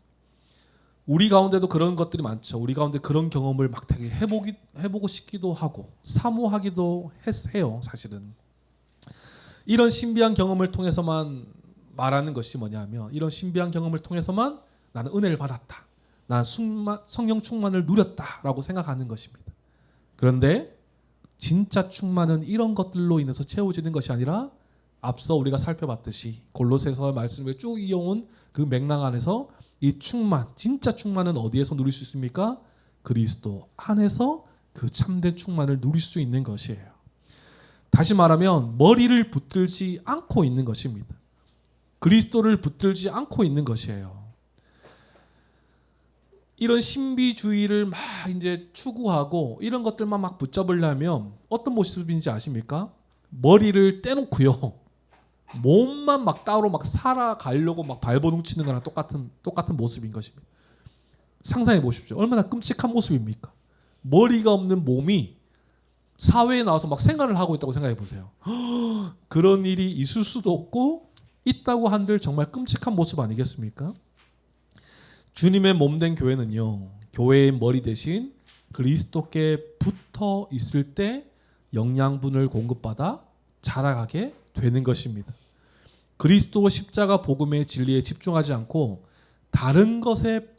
Speaker 1: 우리 가운데도 그런 것들이 많죠. 우리 가운데 그런 경험을 막 되게 해보고 싶기도 하고 사모하기도 해요. 사실은. 이런 신비한 경험을 통해서만 말하는 것이 뭐냐면 이런 신비한 경험을 통해서만 나는 은혜를 받았다. 난 성령 충만을 누렸다라고 생각하는 것입니다. 그런데 진짜 충만은 이런 것들로 인해서 채워지는 것이 아니라 앞서 우리가 살펴봤듯이 골로새서 말씀을 쭉 이어온 그 맥락 안에서 이 충만, 진짜 충만은 어디에서 누릴 수 있습니까? 그리스도 안에서 그 참된 충만을 누릴 수 있는 것이에요. 다시 말하면 머리를 붙들지 않고 있는 것입니다. 그리스도를 붙들지 않고 있는 것이에요. 이런 신비주의를 막 이제 추구하고 이런 것들만 막 붙잡으려면 어떤 모습인지 아십니까? 머리를 떼놓고요. 몸만 막 따로 막 살아가려고 막 발버둥치는 거랑 똑같은 모습인 것입니다. 상상해 보십시오. 얼마나 끔찍한 모습입니까? 머리가 없는 몸이 사회에 나와서 막 생활을 하고 있다고 생각해 보세요. 그런 일이 있을 수도 없고 있다고 한들 정말 끔찍한 모습 아니겠습니까? 주님의 몸된 교회는요. 교회의 머리 대신 그리스도께 붙어 있을 때 영양분을 공급받아 자라가게 되는 것입니다. 그리스도 십자가 복음의 진리에 집중하지 않고 다른 것에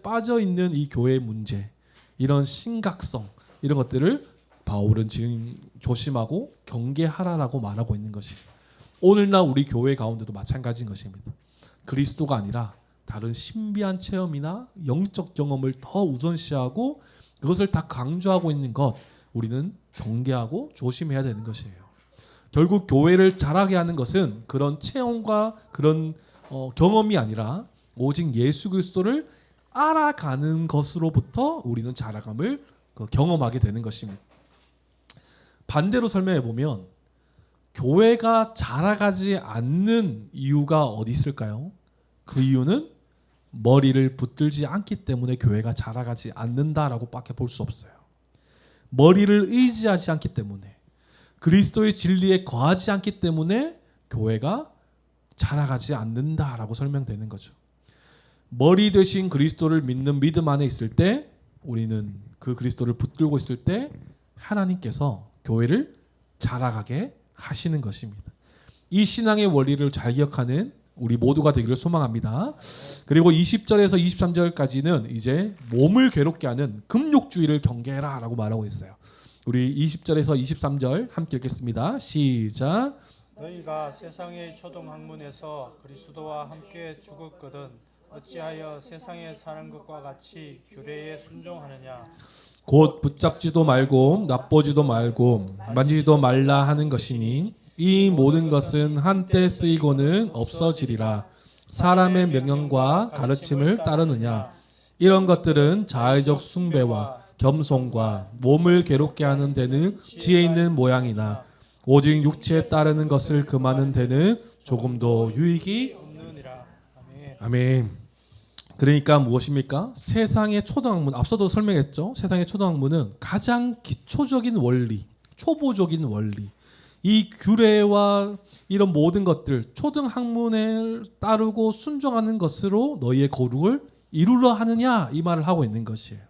Speaker 1: 빠져 있는 이 교회의 문제, 이런 심각성, 이런 것들을 바울은 지금 조심하고 경계하라라고 말하고 있는 것이 오늘날 우리 교회 가운데도 마찬가지인 것입니다. 그리스도가 아니라 다른 신비한 체험이나 영적 경험을 더 우선시하고 그것을 다 강조하고 있는 것 우리는 경계하고 조심해야 되는 것이에요. 결국 교회를 자라게 하는 것은 그런 체험과 그런 경험이 아니라 오직 예수 그리스도를 알아가는 것으로부터 우리는 자라감을 경험하게 되는 것입니다. 반대로 설명해 보면 교회가 자라가지 않는 이유가 어디 있을까요? 그 이유는 머리를 붙들지 않기 때문에 교회가 자라가지 않는다라고 밖에 볼 수 없어요. 머리를 의지하지 않기 때문에 그리스도의 진리에 거하지 않기 때문에 교회가 자라가지 않는다라고 설명되는 거죠. 머리 대신 그리스도를 믿는 믿음 안에 있을 때 우리는 그 그리스도를 붙들고 있을 때 하나님께서 교회를 자라가게 하시는 것입니다. 이 신앙의 원리를 잘 기억하는 우리 모두가 되기를 소망합니다. 그리고 20절에서 23절까지는 이제 몸을 괴롭게 하는 금욕주의를 경계해라 라고 말하고 있어요. 우리 20절에서 23절 함께 읽겠습니다. 시작.
Speaker 2: 너희가 세상의 초등학문에서 그리스도와 함께 죽었거든 어찌하여 세상에 사는 것과 같이 규례에 순종하느냐.
Speaker 1: 곧 붙잡지도 말고 납보지도 말고 만지지도 말라 하는 것이니 이 모든 것은 한때 쓰이고는 없어지리라. 사람의 명령과 가르침을 따르느냐. 이런 것들은 자의적 숭배와 겸손과 몸을 괴롭게 하는 데는 지혜 있는 모양이나 오직 육체에 따르는 것을 금하는 데는 조금도 유익이
Speaker 2: 없느니라. 아멘.
Speaker 1: 아멘. 그러니까 무엇입니까? 세상의 초등학문, 앞서도 설명했죠. 세상의 초등학문은 가장 기초적인 원리, 초보적인 원리, 이 규례와 이런 모든 것들 초등학문에 따르고 순종하는 것으로 너희의 거룩을 이루려 하느냐 이 말을 하고 있는 것이에요.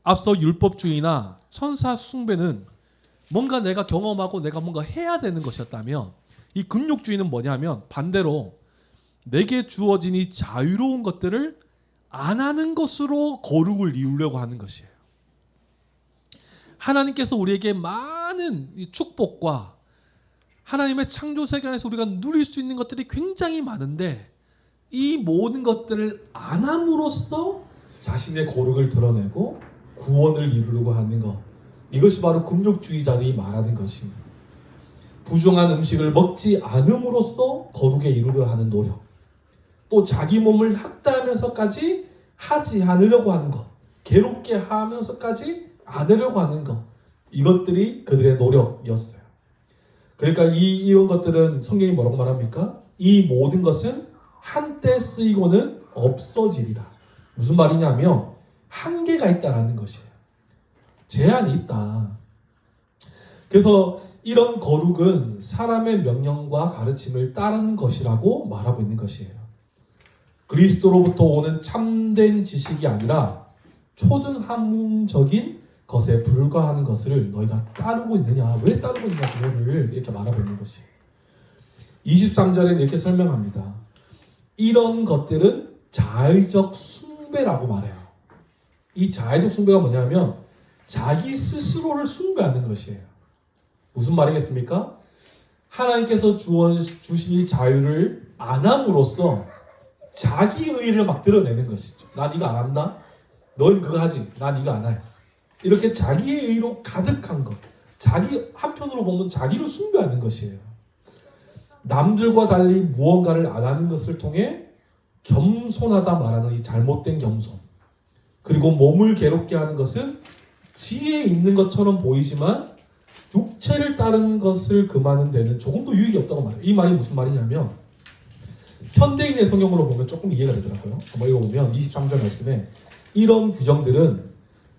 Speaker 1: 앞서 율법주의나 천사 숭배는 뭔가 내가 경험하고 내가 뭔가 해야 되는 것이었다면 이 금욕주의는 뭐냐면 반대로 내게 주어진 이 자유로운 것들을 안 하는 것으로 거룩을 이루려고 하는 것이에요. 하나님께서 우리에게 많은 이 축복과 하나님의 창조 세계 안에서 우리가 누릴 수 있는 것들이 굉장히 많은데 이 모든 것들을 안 함으로써 자신의 거룩을 드러내고 구원을 이루려고 하는 것, 이것이 바로 금욕주의자들이 말하는 것입니다. 부정한 음식을 먹지 않음으로써 거룩에 이루려 하는 노력, 또 자기 몸을 학대하면서까지 하지 않으려고 하는 것, 괴롭게 하면서까지 않으려고 하는 것, 이것들이 그들의 노력이었어요. 그러니까 이런 것들은 성경이 뭐라고 말합니까? 이 모든 것은 한때 쓰이고는 없어지리라. 무슨 말이냐면 한계가 있다라는 것이에요. 제한이 있다. 그래서 이런 거룩은 사람의 명령과 가르침을 따르는 것이라고 말하고 있는 것이에요. 그리스도로부터 오는 참된 지식이 아니라 초등학문적인 것에 불과하는 것을 너희가 따르고 있느냐, 왜 따르고 있느냐, 그거를 이렇게 말하고 있는 것이에요. 23절에는 이렇게 설명합니다. 이런 것들은 자의적 숭배라고 말해요. 이 자의적 숭배가 뭐냐면 자기 스스로를 숭배하는 것이에요. 무슨 말이겠습니까? 하나님께서 주신 이 자유를 안 함으로써 자기 의의를 막 드러내는 것이죠. 난 이거 안 한다? 너는 그거 하지? 난 이거 안 해. 이렇게 자기의 의의로 가득한 것, 자기 한편으로 보면 자기를 숭배하는 것이에요. 남들과 달리 무언가를 안 하는 것을 통해 겸손하다 말하는 이 잘못된 겸손, 그리고 몸을 괴롭게 하는 것은 지혜 있는 것처럼 보이지만 육체를 따르는 것을 금하는 데는 조금도 유익이 없다고 말해요. 이 말이 무슨 말이냐면 현대인의 성경으로 보면 조금 이해가 되더라고요. 한번 읽어보면 23절 말씀에 이런 규정들은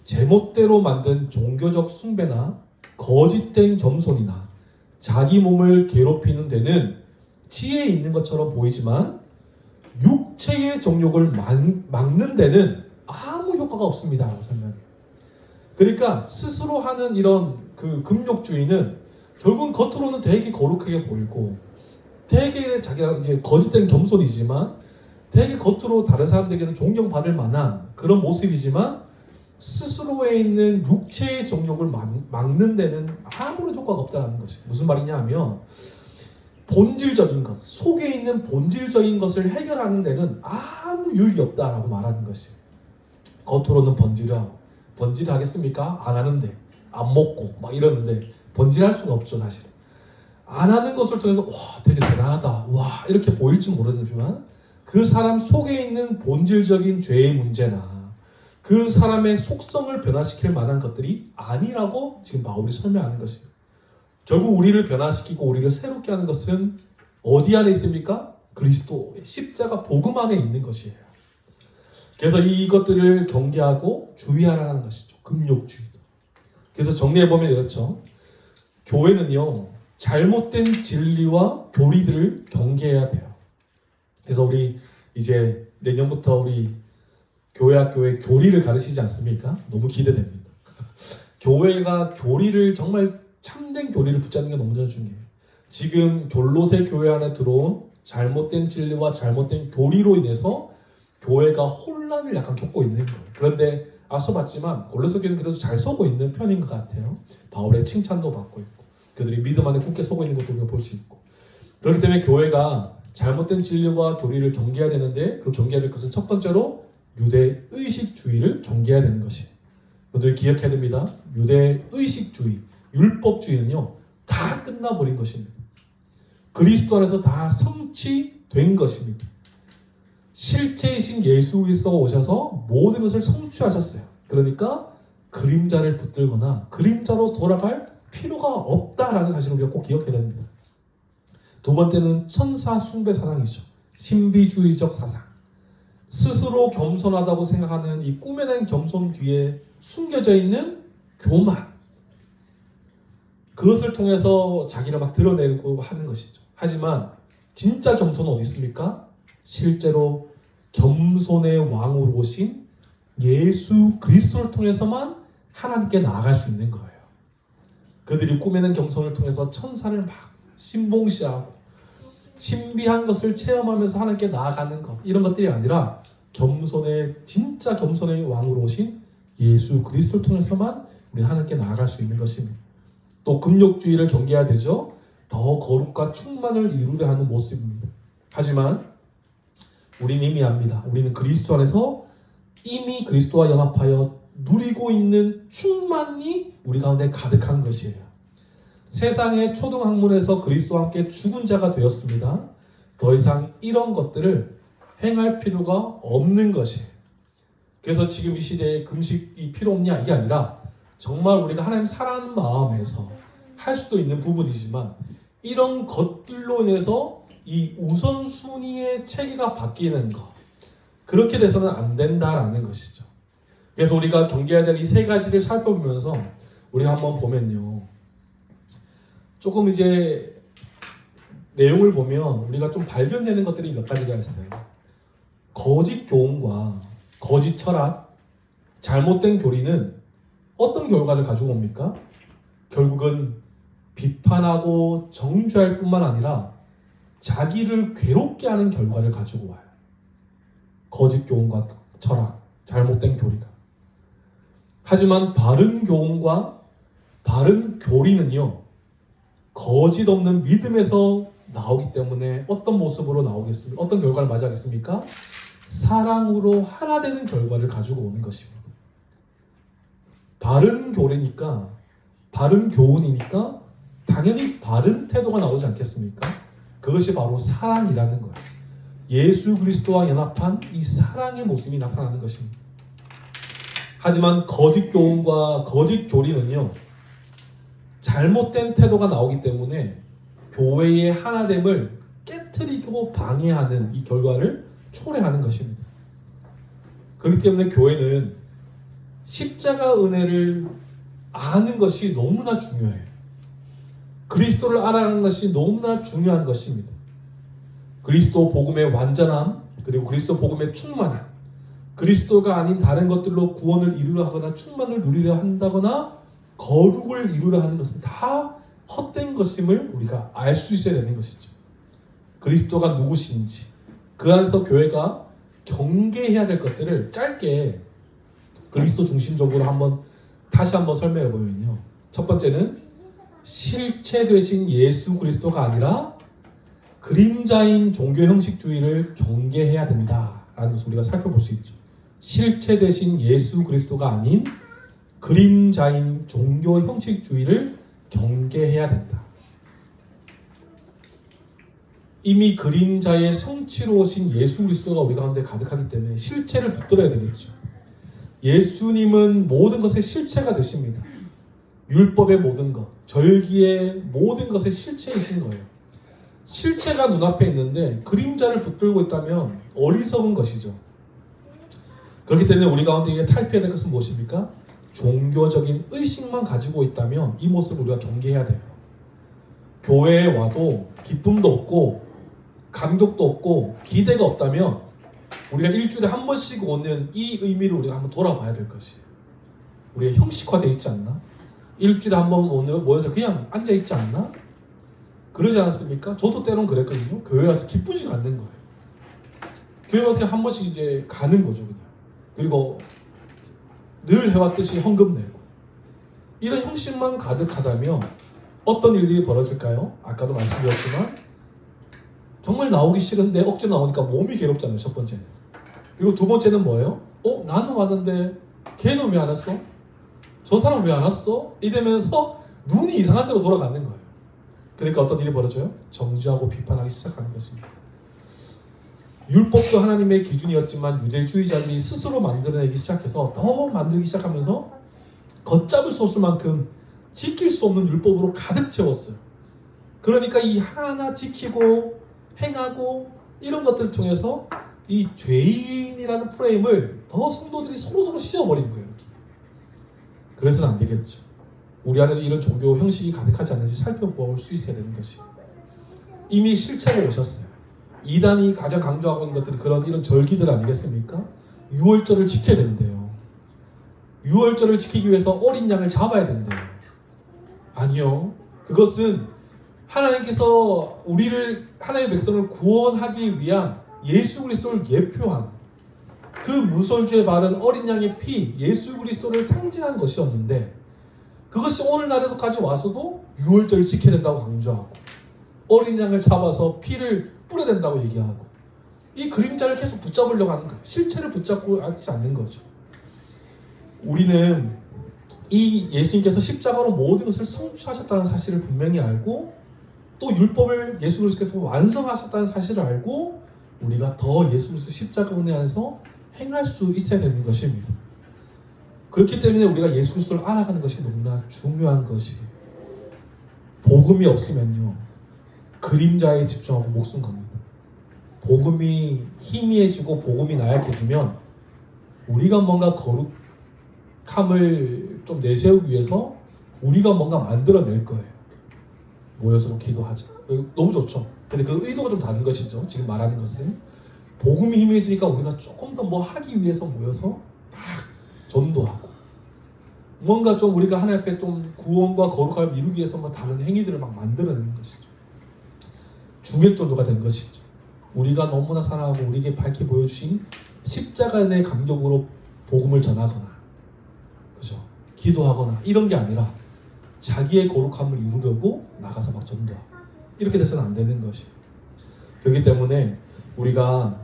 Speaker 1: 제멋대로 만든 종교적 숭배나 거짓된 겸손이나 자기 몸을 괴롭히는 데는 지혜 있는 것처럼 보이지만 육체의 정욕을 막는 데는 아무 효과가 없습니다 라고 설명해요. 그러니까 스스로 하는 이런 그 금욕주의는 결국은 겉으로는 되게 거룩하게 보이고 되게 자기가 이제 거짓된 겸손이지만 되게 겉으로 다른 사람들에게는 존경받을 만한 그런 모습이지만 스스로에 있는 육체의 정욕을 막는 데는 아무런 효과가 없다는 것이에요. 무슨 말이냐 하면 본질적인 것, 속에 있는 본질적인 것을 해결하는 데는 아무 유익이 없다라고 말하는 것이에요. 겉으로는 번질하겠습니까? 안 하는데, 안 먹고 막 이러는데 번질할 수가 없죠. 사실 안 하는 것을 통해서 와 되게 대단하다, 와 이렇게 보일지 모르지만 그 사람 속에 있는 본질적인 죄의 문제나 그 사람의 속성을 변화시킬 만한 것들이 아니라고 지금 바울이 설명하는 것이에요. 결국 우리를 변화시키고 우리를 새롭게 하는 것은 어디 안에 있습니까? 그리스도의 십자가 복음 안에 있는 것이에요. 그래서 이것들을 경계하고 주의하라는 것이죠. 금욕주의도. 그래서 정리해보면 이렇죠. 교회는요, 잘못된 진리와 교리들을 경계해야 돼요. 그래서 우리 이제 내년부터 우리
Speaker 4: 교회와 교리를 가르치지 않습니까? 너무 기대됩니다. 교회가 교리를 정말 참된 교리를 붙잡는 게 너무나 중요해요. 지금 골로새 교회 안에 들어온 잘못된 진리와 잘못된 교리로 인해서 교회가 혼란을 약간 겪고 있는 거예요. 그런데 앞서 봤지만 골로새 교회는 그래도 잘 서고 있는 편인 것 같아요. 바울의 칭찬도 받고 있고 그들이 믿음 안에 굳게 서고 있는 것도 우리가 볼 수 있고 그렇기 때문에 교회가 잘못된 진리와 교리를 경계해야 되는데 그 경계해야 될 것은 첫 번째로 유대 의식주의를 경계해야 되는 것이에요. 여러분들 기억해야 됩니다. 유대 의식주의, 율법주의는요 다 끝나버린 것입니다. 그리스도 안에서 다 성취된 것입니다. 실체이신 예수 그리스도가 오셔서 모든 것을 성취하셨어요. 그러니까 그림자를 붙들거나 그림자로 돌아갈 필요가 없다라는 사실을 우리가 꼭 기억해야 됩니다. 두 번째는 천사 숭배 사상이죠. 신비주의적 사상. 스스로 겸손하다고 생각하는 이 꾸며낸 겸손 뒤에 숨겨져 있는 교만. 그것을 통해서 자기를 막 드러내고 하는 것이죠. 하지만 진짜 겸손은 어디 있습니까? 실제로 겸손의 왕으로 오신 예수 그리스도를 통해서만 하나님께 나아갈 수 있는 거예요. 그들이 꾸며낸 겸손을 통해서 천사를 막 신봉시하고 신비한 것을 체험하면서 하나님께 나아가는 것 이런 것들이 아니라 진짜 겸손의 왕으로 오신 예수 그리스도를 통해서만 우리 하나님께 나아갈 수 있는 것입니다. 또 금욕주의를 경계해야 되죠. 더 거룩과 충만을 이루려 하는 모습입니다. 하지만 우리는 이미 압니다. 우리는 그리스도 안에서 이미 그리스도와 연합하여 누리고 있는 충만이 우리 가운데 가득한 것이에요. 세상의 초등학문에서 그리스도와 함께 죽은 자가 되었습니다. 더 이상 이런 것들을 행할 필요가 없는 것이에요. 그래서 지금 이 시대에 금식이 필요 없냐 이게 아니라 정말 우리가 하나님 사랑하는 마음에서 할 수도 있는 부분이지만 이런 것들로 인해서 이 우선순위의 체계가 바뀌는 것 그렇게 돼서는 안 된다라는 것이죠. 그래서 우리가 경계해야 될 이 세 가지를 살펴보면서 우리가 한번 보면요. 조금 이제 내용을 보면 우리가 좀 발견되는 것들이 몇 가지가 있어요. 거짓 교훈과 거짓 철학, 잘못된 교리는 어떤 결과를 가지고 옵니까? 결국은 비판하고 정죄할 뿐만 아니라 자기를 괴롭게 하는 결과를 가지고 와요. 거짓 교훈과 철학, 잘못된 교리가. 하지만 바른 교훈과 바른 교리는요. 거짓 없는 믿음에서 나오기 때문에 어떤 모습으로 나오겠습니까? 어떤 결과를 맞이하겠습니까? 사랑으로 하나 되는 결과를 가지고 오는 것입니다. 바른 교리니까, 바른 교훈이니까 당연히 바른 태도가 나오지 않겠습니까? 그것이 바로 사랑이라는 거예요. 예수 그리스도와 연합한 이 사랑의 모습이 나타나는 것입니다. 하지만 거짓 교훈과 거짓 교리는요, 잘못된 태도가 나오기 때문에 교회의 하나됨을 깨트리고 방해하는 이 결과를 초래하는 것입니다. 그렇기 때문에 교회는 십자가 은혜를 아는 것이 너무나 중요해요. 그리스도를 알아가는 것이 너무나 중요한 것입니다. 그리스도 복음의 완전함, 그리고 그리스도 복음의 충만함, 그리스도가 아닌 다른 것들로 구원을 이루려 하거나 충만을 누리려 한다거나 거룩을 이루려 하는 것은 다 헛된 것임을 우리가 알 수 있어야 되는 것이죠. 그리스도가 누구신지, 그 안에서 교회가 경계해야 될 것들을 짧게 그리스도 중심적으로 다시 한번 설명해 보면요. 첫 번째는 실체 되신 예수 그리스도가 아니라 그림자인 종교 형식주의를 경계해야 된다라는 것을 우리가 살펴볼 수 있죠. 실체 되신 예수 그리스도가 아닌 그림자인 종교 형식주의를 경계해야 된다. 이미 그림자의 성취로 오신 예수 그리스도가 우리 가운데 가득하기 때문에 실체를 붙들어야 되겠죠. 예수님은 모든 것의 실체가 되십니다. 율법의 모든 것, 절기의 모든 것의 실체이신 거예요. 실체가 눈앞에 있는데 그림자를 붙들고 있다면 어리석은 것이죠. 그렇기 때문에 우리 가운데 이게 탈피해야 될 것은 무엇입니까? 종교적인 의식만 가지고 있다면 이 모습을 우리가 경계해야 돼요. 교회에 와도 기쁨도 없고 감격도 없고 기대가 없다면 우리가 일주일에 한 번씩 오는 이 의미를 우리가 한번 돌아봐야 될 것이에요. 우리가 형식화되어 있지 않나? 일주일에 한 번 오늘 모여서 그냥 앉아있지 않나? 그러지 않습니까? 저도 때론 그랬거든요. 교회 와서 기쁘지가 않는 거예요. 교회 와서 그냥 한 번씩 이제 가는 거죠, 그냥. 그리고 늘 해왔듯이 헌금 내고. 이런 형식만 가득하다면 어떤 일들이 벌어질까요? 아까도 말씀드렸지만 정말 나오기 싫은데 억지 나오니까 몸이 괴롭잖아요, 첫 번째는. 그리고 두 번째는 뭐예요? 나는 왔는데 걔는 왜 안 왔어? 저 사람 왜 안 왔어? 이러면서 눈이 이상한 데로 돌아가는 거예요. 그러니까 어떤 일이 벌어져요? 정죄하고 비판하기 시작하는 것입니다. 율법도 하나님의 기준이었지만 유대주의자들이 스스로 만들어내기 시작해서 더 만들기 시작하면서 걷잡을 수 없을 만큼 지킬 수 없는 율법으로 가득 채웠어요. 그러니까 이 하나하나 지키고 행하고 이런 것들을 통해서 이 죄인이라는 프레임을 더 성도들이 서로서로 씌워버리는 거예요. 이렇게. 그래서는 안 되겠죠. 우리 안에 이런 종교 형식이 가득하지 않는지 살펴볼 수 있어야 되는 것이. 이미 실체로 오셨어요. 이단이 가장 강조하고 있는 것들이 이런 절기들 아니겠습니까? 유월절을 지켜야 된대요. 유월절을 지키기 위해서 어린 양을 잡아야 된대요. 아니요. 그것은 하나님께서 하나님의 백성을 구원하기 위한 예수 그리스도를 예표한 그 무설주에 바른 어린 양의 피, 예수 그리스도를 상징한 것이었는데 그것이 오늘날에도까지 와서도 유월절을 지켜야 된다고 강조하고 어린 양을 잡아서 피를 뿌려야 된다고 얘기하고 이 그림자를 계속 붙잡으려고 하는 거예요. 실체를 붙잡고 하지 않는 거죠. 우리는 이 예수님께서 십자가로 모든 것을 성취하셨다는 사실을 분명히 알고 또 율법을 예수 그리스도께서 완성하셨다는 사실을 알고 우리가 더 예수 그리스도 십자가 은혜 안에서 행할 수 있어야 되는 것입니다. 그렇기 때문에 우리가 예수 그리스도를 알아가는 것이 너무나 중요한 것이에요. 복음이 없으면요 그림자에 집중하고 목숨 겁니다. 복음이 희미해지고 복음이 나약해지면 우리가 뭔가 거룩함을 좀 내세우기 위해서 우리가 뭔가 만들어낼 거예요. 모여서 기도하자. 너무 좋죠. 근데 그 의도가 좀 다른 것이죠. 지금 말하는 것은 복음이 희미해지니까 우리가 조금 더 뭐 하기 위해서 모여서 막 전도하고 뭔가 좀 우리가 하나님 앞에 좀 구원과 거룩함을 이루기 위해서 뭐 다른 행위들을 막 만들어내는 것이죠. 중액전도가 된 것이죠. 우리가 너무나 사랑하고 우리에게 밝게 보여주신 십자가의 감격으로 복음을 전하거나 그죠? 기도하거나 이런 게 아니라 자기의 거룩함을 이루려고 나가서 막 전도하고 이렇게 돼서는 안 되는 것이에요. 그렇기 때문에 우리가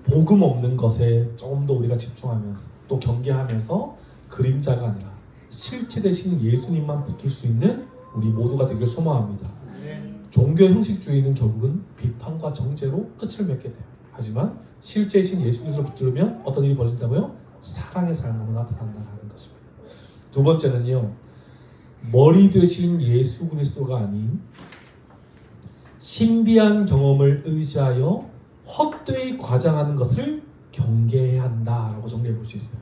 Speaker 4: 복음 없는 것에 조금 더 우리가 집중하면서 또 경계하면서 그림자가 아니라 실체 대신 예수님만 붙을 수 있는 우리 모두가 되기를 소망합니다. 종교 형식주의는 결국은 비판과 정죄로 끝을 맺게 돼요. 하지만 실제이신 예수 그리스도를 붙들면 어떤 일이 벌어진다고요? 사랑의 삶으로 나타난다는 것입니다. 두 번째는요. 머리 되신 예수 그리스도가 아닌 신비한 경험을 의지하여 헛되이 과장하는 것을 경계해야 한다라고 정리해 볼 수 있어요.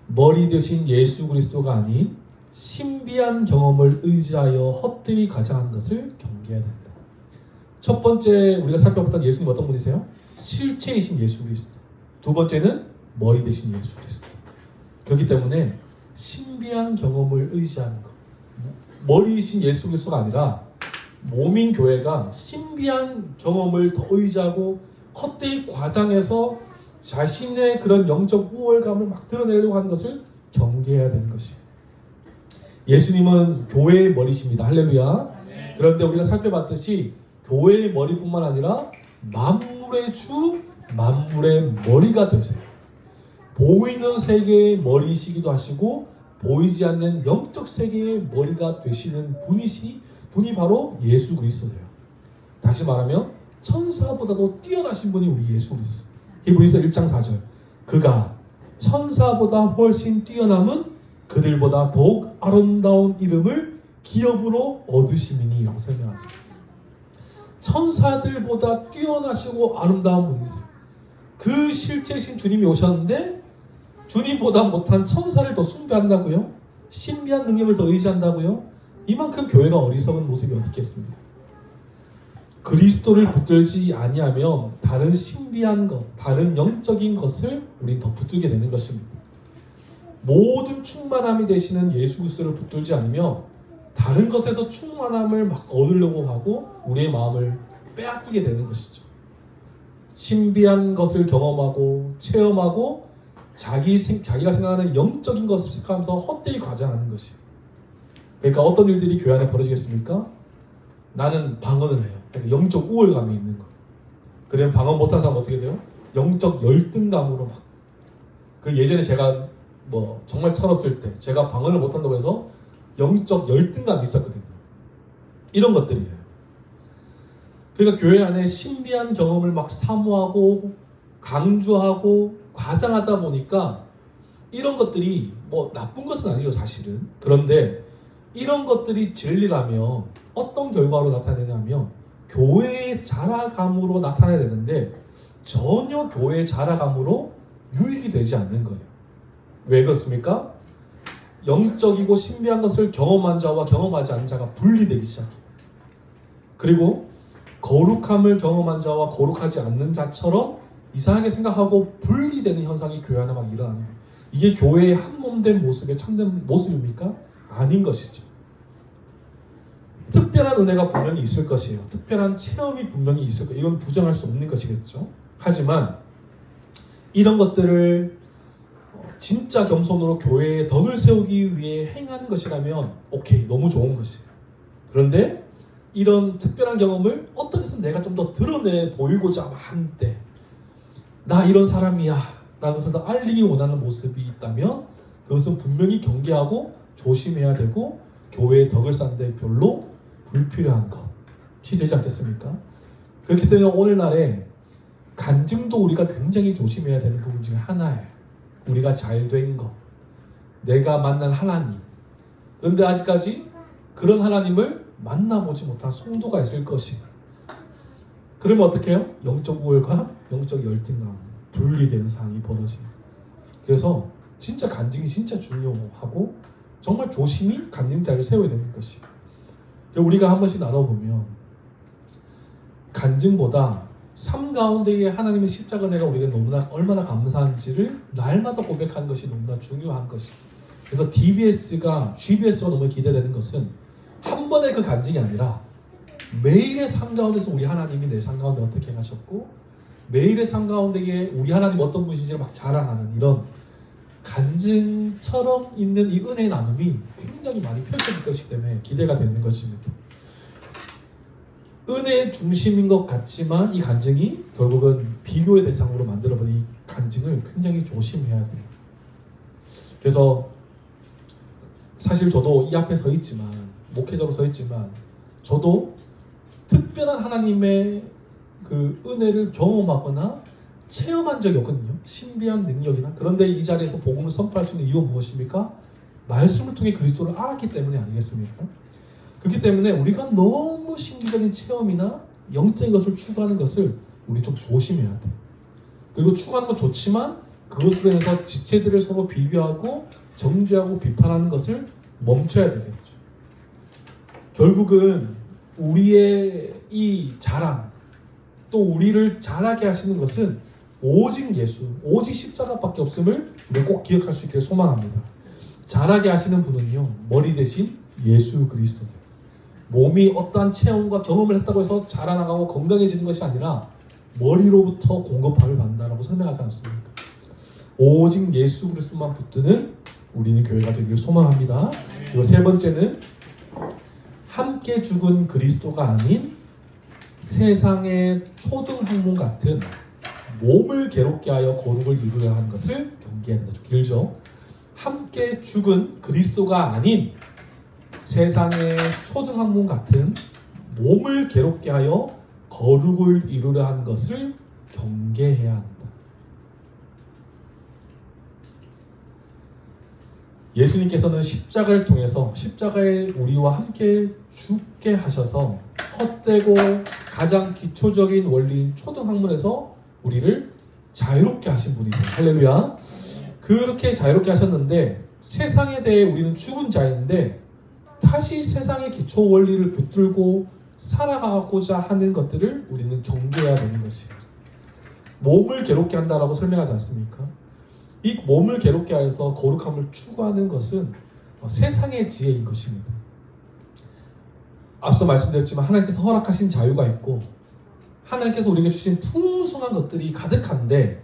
Speaker 4: 머리 되신 예수 그리스도가 아닌 신비한 경험을 의지하여 헛되이 과장하는 것을 경계해야 된다. 첫 번째 우리가 살펴봤던 예수님 어떤 분이세요? 실체이신 예수 그리스도. 두 번째는 머리 되신 예수 그리스도. 그렇기 때문에 신비한 경험을 의지하는 것. 머리이신 예수 그리스도가 아니라 몸인 교회가 신비한 경험을 더 의지하고 헛되이 과장해서 자신의 그런 영적 우월감을 막 드러내려고 하는 것을 경계해야 되는 것이에요. 예수님은 교회의 머리십니다. 할렐루야. 그런데 우리가 살펴봤듯이 교회의 머리뿐만 아니라 만물의 주, 만물의 머리가 되세요. 보이는 세계의 머리이시기도 하시고 보이지 않는 영적 세계의 머리가 되시는 분이 바로 예수 그리스도예요. 다시 말하면 천사보다도 뛰어나신 분이 우리 예수 그리스도. 히브리서 1장 4절. 그가 천사보다 훨씬 뛰어남은 그들보다 더욱 아름다운 이름을 기업으로 얻으심이니 라고 설명하세요. 천사들보다 뛰어나시고 아름다운 분이세요. 그 실체이신 주님이 오셨는데 주님보다 못한 천사를 더 숭배한다고요? 신비한 능력을 더 의지한다고요? 이만큼 교회가 어리석은 모습이 어떻겠습니까? 그리스도를 붙들지 아니하면 다른 신비한 것, 다른 영적인 것을 우린 더 붙들게 되는 것입니다. 모든 충만함이 되시는 예수 그리스도를 붙들지 않으면 다른 것에서 충만함을 막 얻으려고 하고 우리의 마음을 빼앗기게 되는 것이죠. 신비한 것을 경험하고 체험하고 자기가 생각하는 영적인 것을 생각하면서 헛되이 과장하는 것이에요. 그러니까 어떤 일들이 교회 안에 벌어지겠습니까? 나는 방언을 해요. 그러니까 영적 우월감이 있는 거예요. 그러면 방언 못하는 사람 어떻게 돼요? 영적 열등감으로 막. 그 예전에 제가 뭐 정말 철없을 때 제가 방언을 못한다고 해서 영적 열등감이 있었거든요. 이런 것들이에요. 그러니까 교회 안에 신비한 경험을 막 사모하고 강조하고 과장하다 보니까 이런 것들이 뭐 나쁜 것은 아니죠, 사실은. 그런데 이런 것들이 진리라면 어떤 결과로 나타내냐면 교회의 자라감으로 나타나야 되는데 전혀 교회의 자라감으로 유익이 되지 않는 거예요. 왜 그렇습니까? 영적이고 신비한 것을 경험한 자와 경험하지 않은 자가 분리되기 시작해요. 그리고 거룩함을 경험한 자와 거룩하지 않는 자처럼 이상하게 생각하고 분리되는 현상이 교회 안에 막 일어나는 거예요. 이게 교회의 한몸된 모습의 참된 모습입니까? 아닌 것이죠. 특별한 은혜가 분명히 있을 것이에요. 특별한 체험이 분명히 있을 거예요. 이건 부정할 수 없는 것이겠죠. 하지만 이런 것들을 진짜 겸손으로 교회에 덕을 세우기 위해 행하는 것이라면 오케이, 너무 좋은 것이에요. 그런데 이런 특별한 경험을 어떻게 해서 내가 좀 더 드러내 보이고자 한 때 나 이런 사람이야 라는 것을 더 알리기 원하는 모습이 있다면 그것은 분명히 경계하고 조심해야 되고 교회의 덕을 쌓는데 별로 불필요한 것이 되지 않겠습니까? 그렇기 때문에 오늘날에 간증도 우리가 굉장히 조심해야 되는 부분 중에 하나예요. 우리가 잘된 것, 내가 만난 하나님. 그런데 아직까지 그런 하나님을 만나보지 못한 성도가 있을 것이에요. 그러면 어떻게 해요? 영적 우월과 영적 열등감, 분리되는 상황이 벌어집니다. 그래서 진짜 간증이 진짜 중요하고 정말 조심히 간증자를 세워야 되는 것이에요. 우리가 한 번씩 나눠보면 간증보다 삶 가운데의 하나님의 십자가 은혜가 우리가 너무나 얼마나 감사한지를 날마다 고백하는 것이 너무나 중요한 것이에요. 그래서 GBS가 너무 기대되는 것은 한 번의 그 간증이 아니라 매일의 삶 가운데서 우리 하나님이 내 삶 가운데 어떻게 하셨고 매일의 삶 가운데에 우리 하나님 어떤 분이신지를 막 자랑하는 이런 간증처럼 있는 이 은혜의 나눔이 굉장히 많이 펼쳐질 것이기 때문에 기대가 되는 것입니다. 은혜의 중심인 것 같지만 이 간증이 결국은 비교의 대상으로 만들어버린 이 간증을 굉장히 조심해야 돼요. 그래서 사실 저도 이 앞에 서 있지만 목회자로 서 있지만 저도 특별한 하나님의 그 은혜를 경험하거나 체험한 적이 없거든요. 신비한 능력이나. 그런데 이 자리에서 복음을 선포할 수 있는 이유는 무엇입니까? 말씀을 통해 그리스도를 알았기 때문에 아니겠습니까? 그렇기 때문에 우리가 너무 신비적인 체험이나 영적인 것을 추구하는 것을 우리 좀 조심해야 돼. 그리고 추구하는 건 좋지만 그것으로 인해서 지체들을 서로 비교하고 정죄하고 비판하는 것을 멈춰야 되겠죠. 결국은 우리의 이 자랑, 또 우리를 자라게 하시는 것은 오직 예수, 오직 십자가밖에 없음을 우리가 꼭 기억할 수 있기를 소망합니다. 자라게 하시는 분은요, 머리 대신 예수 그리스도. 몸이 어떠한 체험과 경험을 했다고 해서 자라나가고 건강해지는 것이 아니라 머리로부터 공급함을 받는다라고 설명하지 않습니까? 오직 예수 그리스도만 붙드는 우리는 교회가 되기를 소망합니다. 그리고 세 번째는 함께 죽은 그리스도가 아닌 세상의 초등학문 같은 몸을 괴롭게 하여 거룩을 이루려 하는 것을 경계한다. 좀 길죠. 함께 죽은 그리스도가 아닌 세상의 초등학문 같은 몸을 괴롭게 하여 거룩을 이루려 하는 것을 경계해야 한다. 예수님께서는 십자가를 통해서 십자가에 우리와 함께 죽게 하셔서 헛되고 가장 기초적인 원리인 초등학문에서 우리를 자유롭게 하신 분이세요. 할렐루야. 그렇게 자유롭게 하셨는데 세상에 대해 우리는 죽은 자인데 다시 세상의 기초 원리를 붙들고 살아가고자 하는 것들을 우리는 경계해야 되는 것이에요. 몸을 괴롭게 한다라고 설명하지 않습니까? 이 몸을 괴롭게 하여서 거룩함을 추구하는 것은 세상의 지혜인 것입니다. 앞서 말씀드렸지만 하나님께서 허락하신 자유가 있고 하나님께서 우리에게 주신 풍성한 것들이 가득한데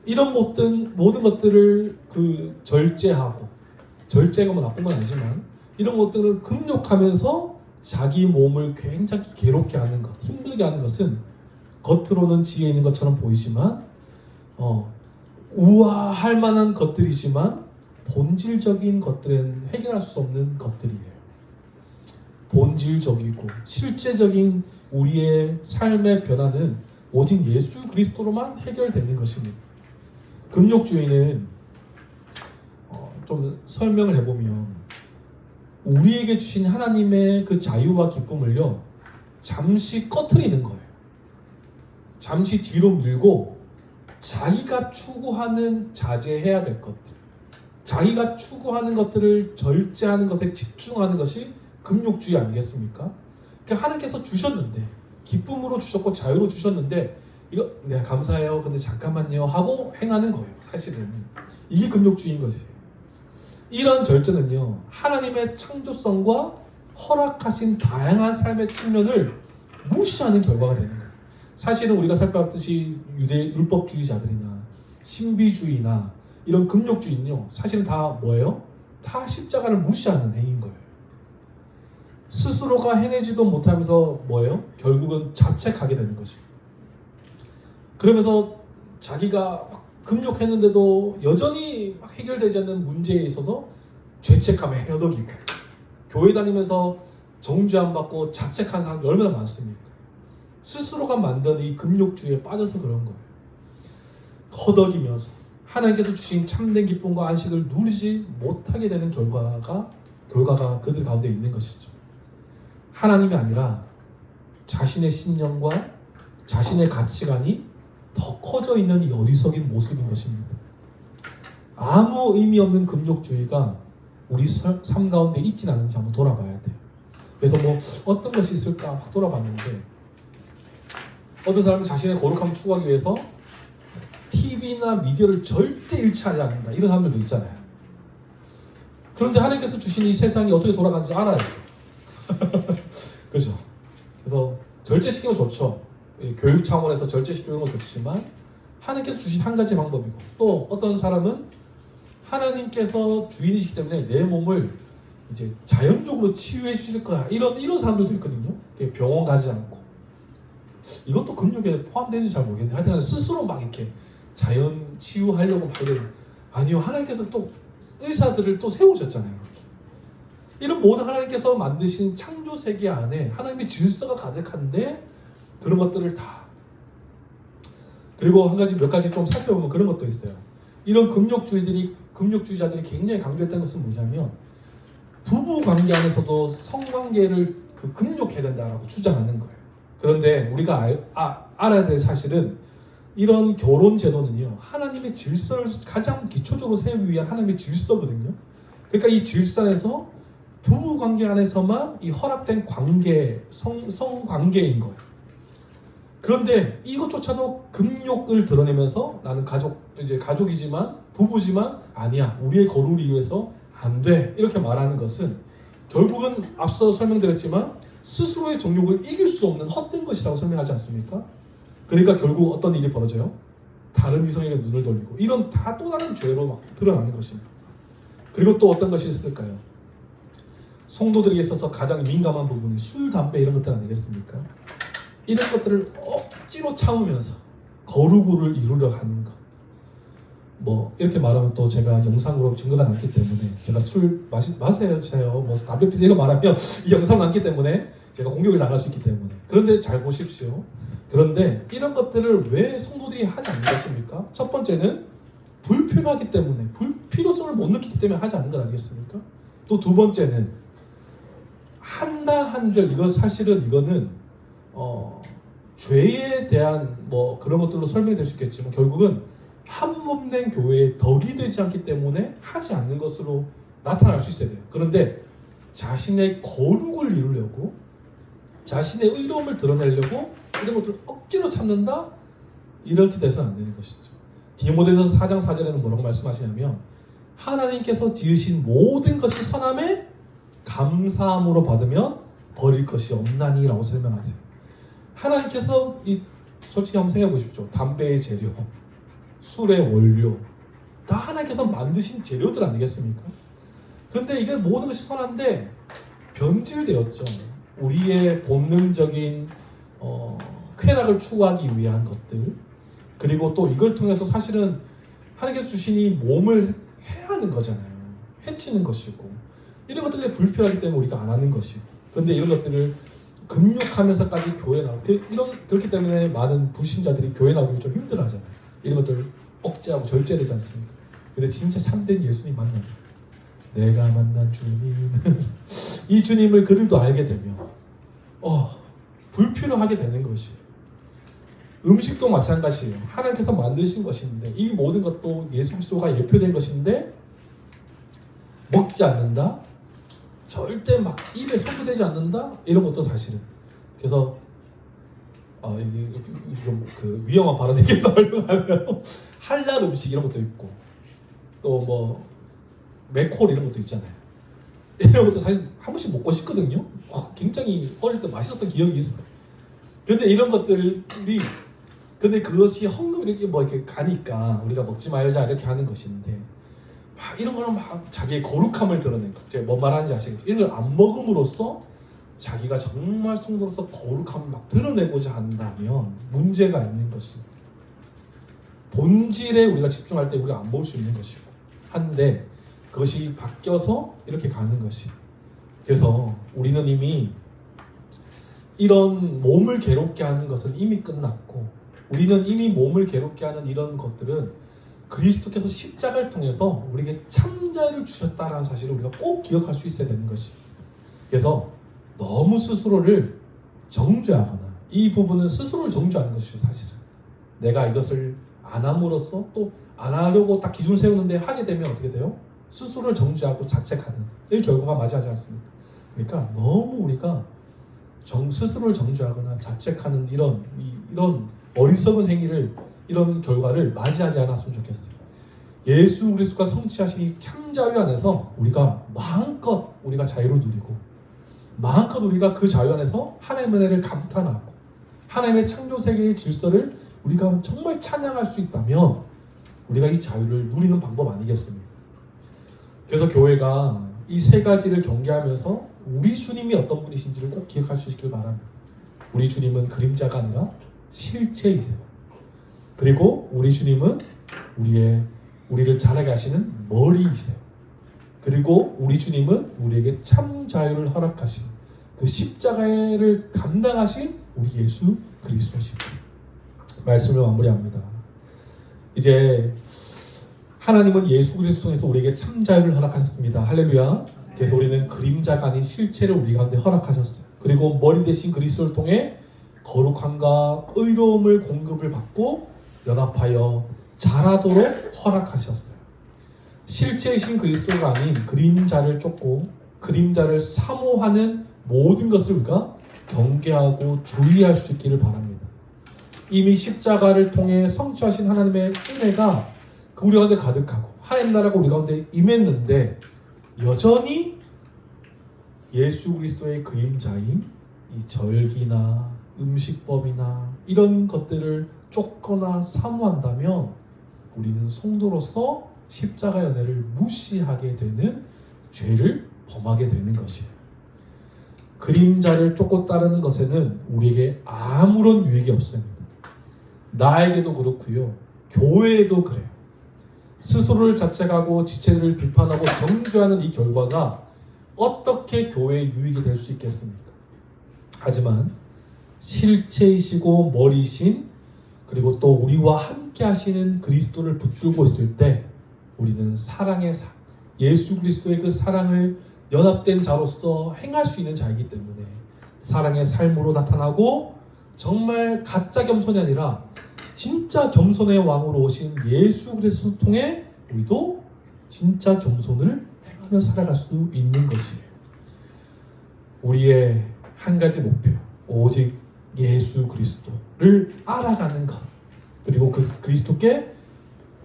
Speaker 4: 이런 모든 것들을 절제하고, 절제가 뭐 나쁜 건 아니지만 이런 것들을 금욕하면서 자기 몸을 굉장히 괴롭게 하는 것, 힘들게 하는 것은 겉으로는 지혜 있는 것처럼 보이지만 우아할 만한 것들이지만 본질적인 것들은 해결할 수 없는 것들이에요. 본질적이고 실제적인 우리의 삶의 변화는 오직 예수 그리스도로만 해결되는 것입니다. 금욕주의는 좀 설명을 해보면 우리에게 주신 하나님의 그 자유와 기쁨을요 잠시 꺼트리는 거예요. 잠시 뒤로 밀고 자기가 추구하는 자제해야 될 것들, 자기가 추구하는 것들을 절제하는 것에 집중하는 것이 금욕주의 아니겠습니까? 그러니까 하나님께서 주셨는데 기쁨으로 주셨고 자유로 주셨는데 이거 네 감사해요 근데 잠깐만요 하고 행하는 거예요. 사실은 이게 금욕주의인 것이에요. 이런 절제는요 하나님의 창조성과 허락하신 다양한 삶의 측면을 무시하는 결과가 되는 거예요. 사실은 우리가 살펴봤듯이 유대 율법주의자들이나 신비주의나 이런 금욕주의는요 사실은 다 뭐예요? 다 십자가를 무시하는 행위인 거예요. 스스로가 해내지도 못하면서 뭐예요? 결국은 자책하게 되는 것이에요. 그러면서 자기가 금욕했는데도 여전히 해결되지 않는 문제에 있어서 죄책감에 헤어덕이고 교회 다니면서 정죄 안 받고 자책한 사람들이 얼마나 많습니까? 스스로가 만든 이 금욕주의에 빠져서 그런 거예요. 허덕이면서 하나님께서 주신 참된 기쁨과 안식을 누리지 못하게 되는 결과가 그들 가운데 있는 것이죠. 하나님이 아니라 자신의 신념과 자신의 가치관이 더 커져 있는 이 어리석인 모습인 것입니다. 아무 의미 없는 금욕주의가 우리 삶 가운데 있진 않은지 한번 돌아봐야 돼요. 그래서 뭐 어떤 것이 있을까 막 돌아봤는데 어떤 사람은 자신의 거룩함을 추구하기 위해서 TV나 미디어를 절대 잃지 않는다 이런 사람들도 있잖아요. 그런데 하나님께서 주신 이 세상이 어떻게 돌아가는지 알아야 돼요. 그렇죠. 그래서 절제시키는 건 좋죠. 교육 차원에서 절제시키는 건 좋지만 하나님께서 주신 한 가지 방법이고 또 어떤 사람은 하나님께서 주인이시기 때문에 내 몸을 이제 자연적으로 치유해 주실 거야 이런 사람들도 있거든요. 병원 가지 않고 이것도 금욕에 포함되는지 잘 모르겠는데 하여튼 스스로 막 이렇게 자연 치유하려고 막 이런 아니요 하나님께서 또 의사들을 또 세우셨잖아요. 이런 모든 하나님께서 만드신 창조 세계 안에 하나님의 질서가 가득한데 그런 것들을 다 그리고 몇 가지 좀 살펴보면 그런 것도 있어요. 이런 금욕주의자들이 굉장히 강조했던 것은 뭐냐면 부부 관계 안에서도 성관계를 금욕해야 된다라고 주장하는 거예요. 그런데 우리가 알아야 될 사실은 이런 결혼 제도는요 하나님의 질서를 가장 기초적으로 세우기 위한 하나님의 질서거든요. 그러니까 이 질서 안에서 부부 관계 안에서만 이 허락된 관계, 성관계인 거예요. 그런데 이것조차도 금욕을 드러내면서 나는 가족이지만 부부지만 아니야 우리의 거룩을 위해서 안 돼 이렇게 말하는 것은 결국은 앞서 설명드렸지만 스스로의 정욕을 이길 수 없는 헛된 것이라고 설명하지 않습니까? 그러니까 결국 어떤 일이 벌어져요? 다른 이성에게 눈을 돌리고 이런 다 또 다른 죄로 막 드러나는 것입니다. 그리고 또 어떤 것이 있을까요? 성도들에게 있어서 가장 민감한 부분이 술, 담배 이런 것들 아니겠습니까? 이런 것들을 억지로 참으면서 거룩을 이루려 하는 것. 뭐 이렇게 말하면 또 제가 영상으로 증거가 남기 때문에 제가 술 마세요, 뭐 담배 피우고 이거 말하면 이 영상 남기 때문에 제가 공격을 나갈 수 있기 때문에. 그런데 잘 보십시오. 그런데 이런 것들을 왜 성도들이 하지 않는 것입니까? 첫 번째는 불필요하기 때문에 필요성을 못 느끼기 때문에 하지 않는 것 아니겠습니까? 또 두 번째는 한다 한들 이거는 죄에 대한 뭐 그런 것들로 설명이 될 수 있겠지만 결국은 한 몸 된 교회에 덕이 되지 않기 때문에 하지 않는 것으로 나타날 수 있어야 돼요. 그런데 자신의 거룩을 이루려고 자신의 의로움을 드러내려고 이런 것들을 억지로 참는다? 이렇게 돼서는 안 되는 것이죠. 디모데전서 4장 4절에는 뭐라고 말씀하시냐면 하나님께서 지으신 모든 것이 선함에 감사함으로 받으면 버릴 것이 없나니 라고 설명하세요. 하나님께서 솔직히 한번 생각해 보십시오. 담배의 재료, 술의 원료 다 하나님께서 만드신 재료들 아니겠습니까? 그런데 이게 모든 것이 선한데 변질되었죠. 우리의 본능적인 쾌락을 추구하기 위한 것들, 그리고 또 이걸 통해서 사실은 하나님께서 주시니 몸을 해하는 거잖아요. 해치는 것이고 이런 것들이 불필요하기 때문에 우리가 안 하는 것이고, 그런데 이런 것들을 금욕하면서까지 교회 나오고 그렇기 때문에 많은 불신자들이 교회 나오기 좀 힘들어하잖아요. 이런 것들을 억제하고 절제되지 않습니까? 근데 진짜 참된 예수님 만나면 내가 만난 주님은 이 주님을 그들도 알게 되면 불필요하게 되는 것이에요. 음식도 마찬가지예요. 하나님께서 만드신 것인데 이 모든 것도 예수 그리스도가 예표된 것인데 먹지 않는다? 절대 막 입에 소구되지 않는다? 이런 것도 사실은. 그래서 이게 좀 위험한 발언이겠다 하려고 할랄 음식 이런 것도 있고 또 뭐 맥콜 이런 것도 있잖아요. 이런 것도 사실 한 번씩 먹고 싶거든요. 굉장히 어릴 때 맛있었던 기억이 있어요. 그런데 이런 것들이 근데 그것이 헌금 이렇게 가니까 우리가 먹지 말자 이렇게 하는 것인데 이런 거는 자기의 거룩함을 드러낸 거. 제가 뭔 말하는지 아시겠죠? 이런 걸 안 먹음으로써 자기가 정말 성도로서 거룩함을 드러내고자 한다면 문제가 있는 것입니다. 본질에 우리가 집중할 때 우리가 안 볼 수 있는 것이고 한데 그것이 바뀌어서 이렇게 가는 것이. 그래서 우리는 이미 이런 몸을 괴롭게 하는 것은 이미 끝났고 우리는 이미 몸을 괴롭게 하는 이런 것들은 그리스도께서 십자가를 통해서 우리에게 참자를 주셨다는 사실을 우리가 꼭 기억할 수 있어야 되는 것입니다. 그래서 너무 스스로를 정죄하거나 이 부분은 스스로를 정죄하는 것이죠. 사실은 내가 이것을 안 함으로써 또 안 하려고 딱 기준을 세우는데 하게 되면 어떻게 돼요? 스스로를 정죄하고 자책하는 이 결과가 맞이하지 않습니까? 그러니까 너무 우리가 스스로를 정죄하거나 자책하는 이런 어리석은 행위를 이런 결과를 맞이하지 않았으면 좋겠어요. 예수 그리스도가 성취하신 이 참자유 안에서 우리가 마음껏 우리가 자유를 누리고 마음껏 우리가 그 자유 안에서 하나님의 은혜를 감탄하고 하나님의 창조 세계의 질서를 우리가 정말 찬양할 수 있다면 우리가 이 자유를 누리는 방법 아니겠습니까? 그래서 교회가 이 세 가지를 경계하면서 우리 주님이 어떤 분이신지를 꼭 기억할 수 있길 바랍니다. 우리 주님은 그림자가 아니라 실체이세요. 그리고 우리 주님은 우리를 자라게 하시는 머리이세요. 그리고 우리 주님은 우리에게 참 자유를 허락하신 그 십자가를 감당하신 우리 예수 그리스도십니다. 말씀을 마무리합니다. 이제 하나님은 예수 그리스도 통해서 우리에게 참 자유를 허락하셨습니다. 할렐루야. 그래서 우리는 그림자가 아닌 실체를 우리 가운데 허락하셨어요. 그리고 머리 대신 그리스도를 통해 거룩함과 의로움을 공급을 받고 연합하여 자라도록 허락하셨어요. 실체이신 그리스도가 아닌 그림자를 쫓고 그림자를 사모하는 모든 것을 우리가 경계하고 주의할 수 있기를 바랍니다. 이미 십자가를 통해 성취하신 하나님의 은혜가 우리 가운데 가득하고 하나님 나라가 우리 가운데 임했는데 여전히 예수 그리스도의 그림자인 이 절기나 음식법이나 이런 것들을 쫓거나 사모한다면 우리는 성도로서 십자가의 은혜를 무시하게 되는 죄를 범하게 되는 것이에요. 그림자를 쫓고 따르는 것에는 우리에게 아무런 유익이 없습니다. 나에게도 그렇고요. 교회에도 그래요. 스스로를 자책하고 지체들을 비판하고 정죄하는 이 결과가 어떻게 교회의 유익이 될 수 있겠습니까? 하지만 실체이시고 머리이신 그리고 또 우리와 함께 하시는 그리스도를 붙들고 있을 때 우리는 사랑의 예수 그리스도의 그 사랑을 연합된 자로서 행할 수 있는 자이기 때문에 사랑의 삶으로 나타나고 정말 가짜 겸손이 아니라 진짜 겸손의 왕으로 오신 예수 그리스도를 통해 우리도 진짜 겸손을 행하며 살아갈 수 있는 것이에요. 우리의 한 가지 목표, 오직 예수 그리스도를 알아가는 것, 그리고 그 그리스도께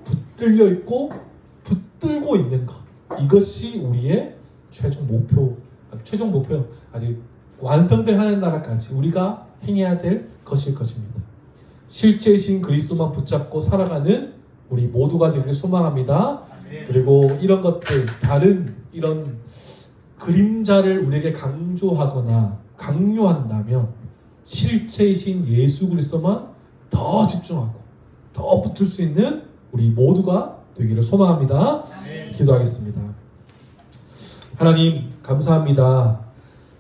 Speaker 4: 붙들려 있고 붙들고 있는 것, 이것이 우리의 최종 목표, 아직 완성될 하나님 나라까지 우리가 행해야 될 것일 것입니다. 실제이신 그리스도만 붙잡고 살아가는 우리 모두가 되기를 소망합니다. 그리고 이런 것들, 다른 이런 그림자를 우리에게 강조하거나 강요한다면 실체이신 예수 그리스도만 더 집중하고 더 붙을 수 있는 우리 모두가 되기를 소망합니다. 기도하겠습니다. 하나님 감사합니다.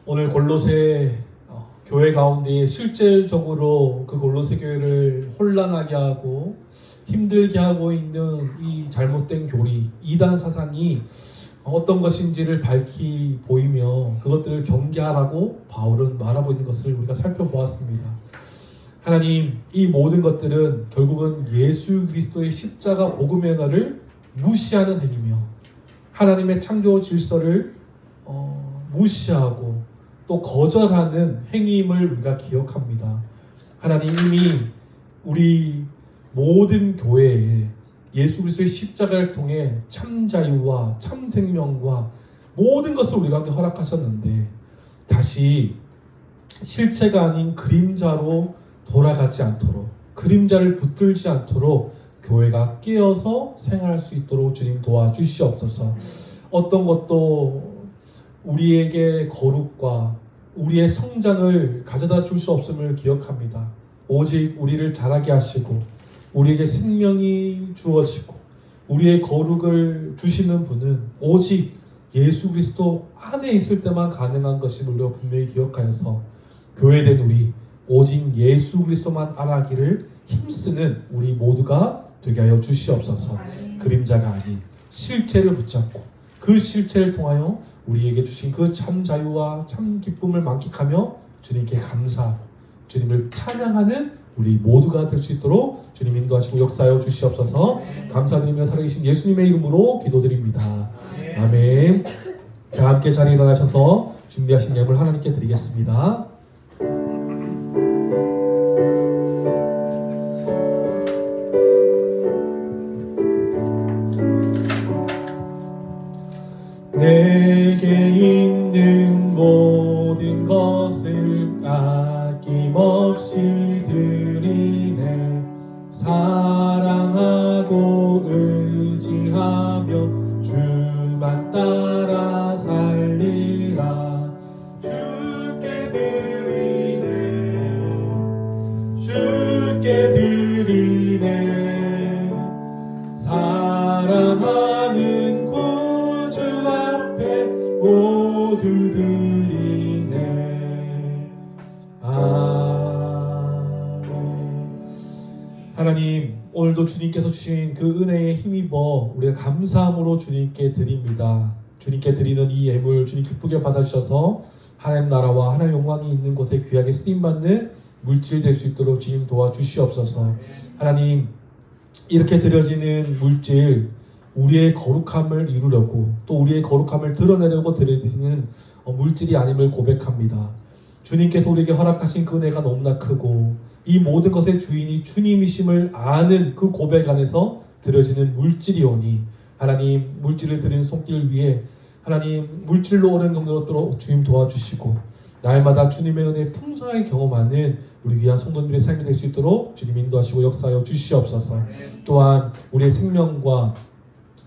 Speaker 4: 오늘 골로새 교회 가운데 실제적으로 그 골로새 교회를 혼란하게 하고 힘들게 하고 있는 이 잘못된 교리, 이단 사상이 어떤 것인지를 밝히 보이며 그것들을 경계하라고 바울은 말하고 있는 것을 우리가 살펴보았습니다. 하나님, 이 모든 것들은 결국은 예수 그리스도의 십자가 복음의 은혜를 무시하는 행위며 하나님의 창조 질서를 무시하고 또 거절하는 행위임을 우리가 기억합니다. 하나님, 이미 우리 모든 교회에 예수 그리스도의 십자가를 통해 참 자유와 참 생명과 모든 것을 우리 가운데 허락하셨는데 다시 실체가 아닌 그림자로 돌아가지 않도록, 그림자를 붙들지 않도록 교회가 깨어서 생활할 수 있도록 주님 도와주시옵소서. 어떤 것도 우리에게 거룩과 우리의 성장을 가져다 줄 수 없음을 기억합니다. 오직 우리를 자라게 하시고 우리에게 생명이 주어지고 우리의 거룩을 주시는 분은 오직 예수 그리스도 안에 있을 때만 가능한 것임을 우리가 분명히 기억하여서 교회된 우리 오직 예수 그리스도만 알아가기를 힘쓰는 우리 모두가 되게 하여 주시옵소서. 그림자가 아닌 실체를 붙잡고 그 실체를 통하여 우리에게 주신 그 참 자유와 참 기쁨을 만끽하며 주님께 감사하고 주님을 찬양하는 우리 모두가 될 수 있도록 주님 인도하시고 역사하여 주시옵소서. 감사드리며 살아계신 예수님의 이름으로 기도드립니다. 아멘. 자, 함께 자리에 일어나셔서 준비하신 예물 하나님께 드리겠습니다. 내게 있는 모든 것을 아낌없이 드리네. 사랑하고 의지하며 주만 따라 살리라. 주께 드리네. 사랑하는 구주 앞에 모두 드리네. 아멘. 하나님, 오늘도 주님께서 주신 그 은혜에 힘입어 우리가 감사함으로 주님께 드립니다. 주님께 드리는 이 예물 주님 기쁘게 받아주셔서 하나님 나라와 하나님 영광이 있는 곳에 귀하게 쓰임받는 물질 될 수 있도록 주님 도와주시옵소서. 하나님, 이렇게 드려지는 물질, 우리의 거룩함을 이루려고 또 우리의 거룩함을 드러내려고 드려지는 물질이 아님을 고백합니다. 주님께서 우리에게 허락하신 그 은혜가 너무나 크고 이 모든 것의 주인이 주님이심을 아는 그 고백 안에서 드려지는 물질이오니 하나님, 물질을 드리는 손길 위에 하나님 물질로 오랜 경로로 주님 도와주시고 날마다 주님의 은혜 풍성하게 경험하는 우리 귀한 성도님들의 삶이 될 수 있도록 주님 인도하시고 역사하여 주시옵소서. 또한 우리의 생명과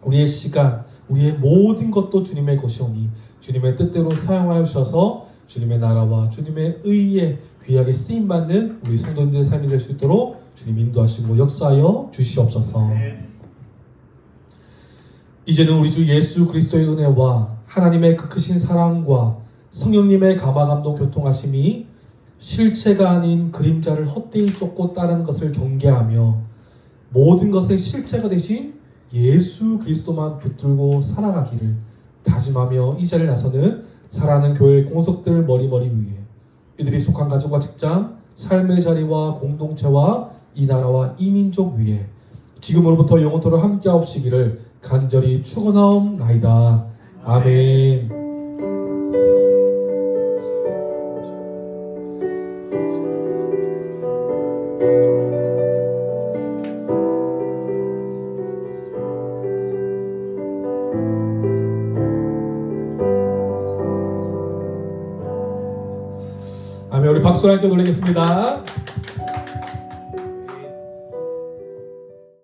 Speaker 4: 우리의 시간, 우리의 모든 것도 주님의 것이오니 주님의 뜻대로 사용하여 주셔서 주님의 나라와 주님의 의에 귀하게 쓰임받는 우리 성도님들의 삶이 될 수 있도록 주님 인도하시고 역사하여 주시옵소서. 이제는 우리 주 예수 그리스도의 은혜와 하나님의 그 크신 사랑과 성령님의 감화감동 교통하심이 실체가 아닌 그림자를 헛되이 쫓고 따르는 것을 경계하며 모든 것의 실체가 되신 예수 그리스도만 붙들고 살아가기를 다짐하며 이 자리에 나서는 사랑하는 교회 공석들 머리머리 위에 이들이 속한 가정과 직장, 삶의 자리와 공동체와 이 나라와 이 민족 위에 지금으로부터 영원토록 함께하옵시기를 간절히 축원하옵나이다. 아멘. 아멘. 우리 박수로 함께 돌리겠습니다.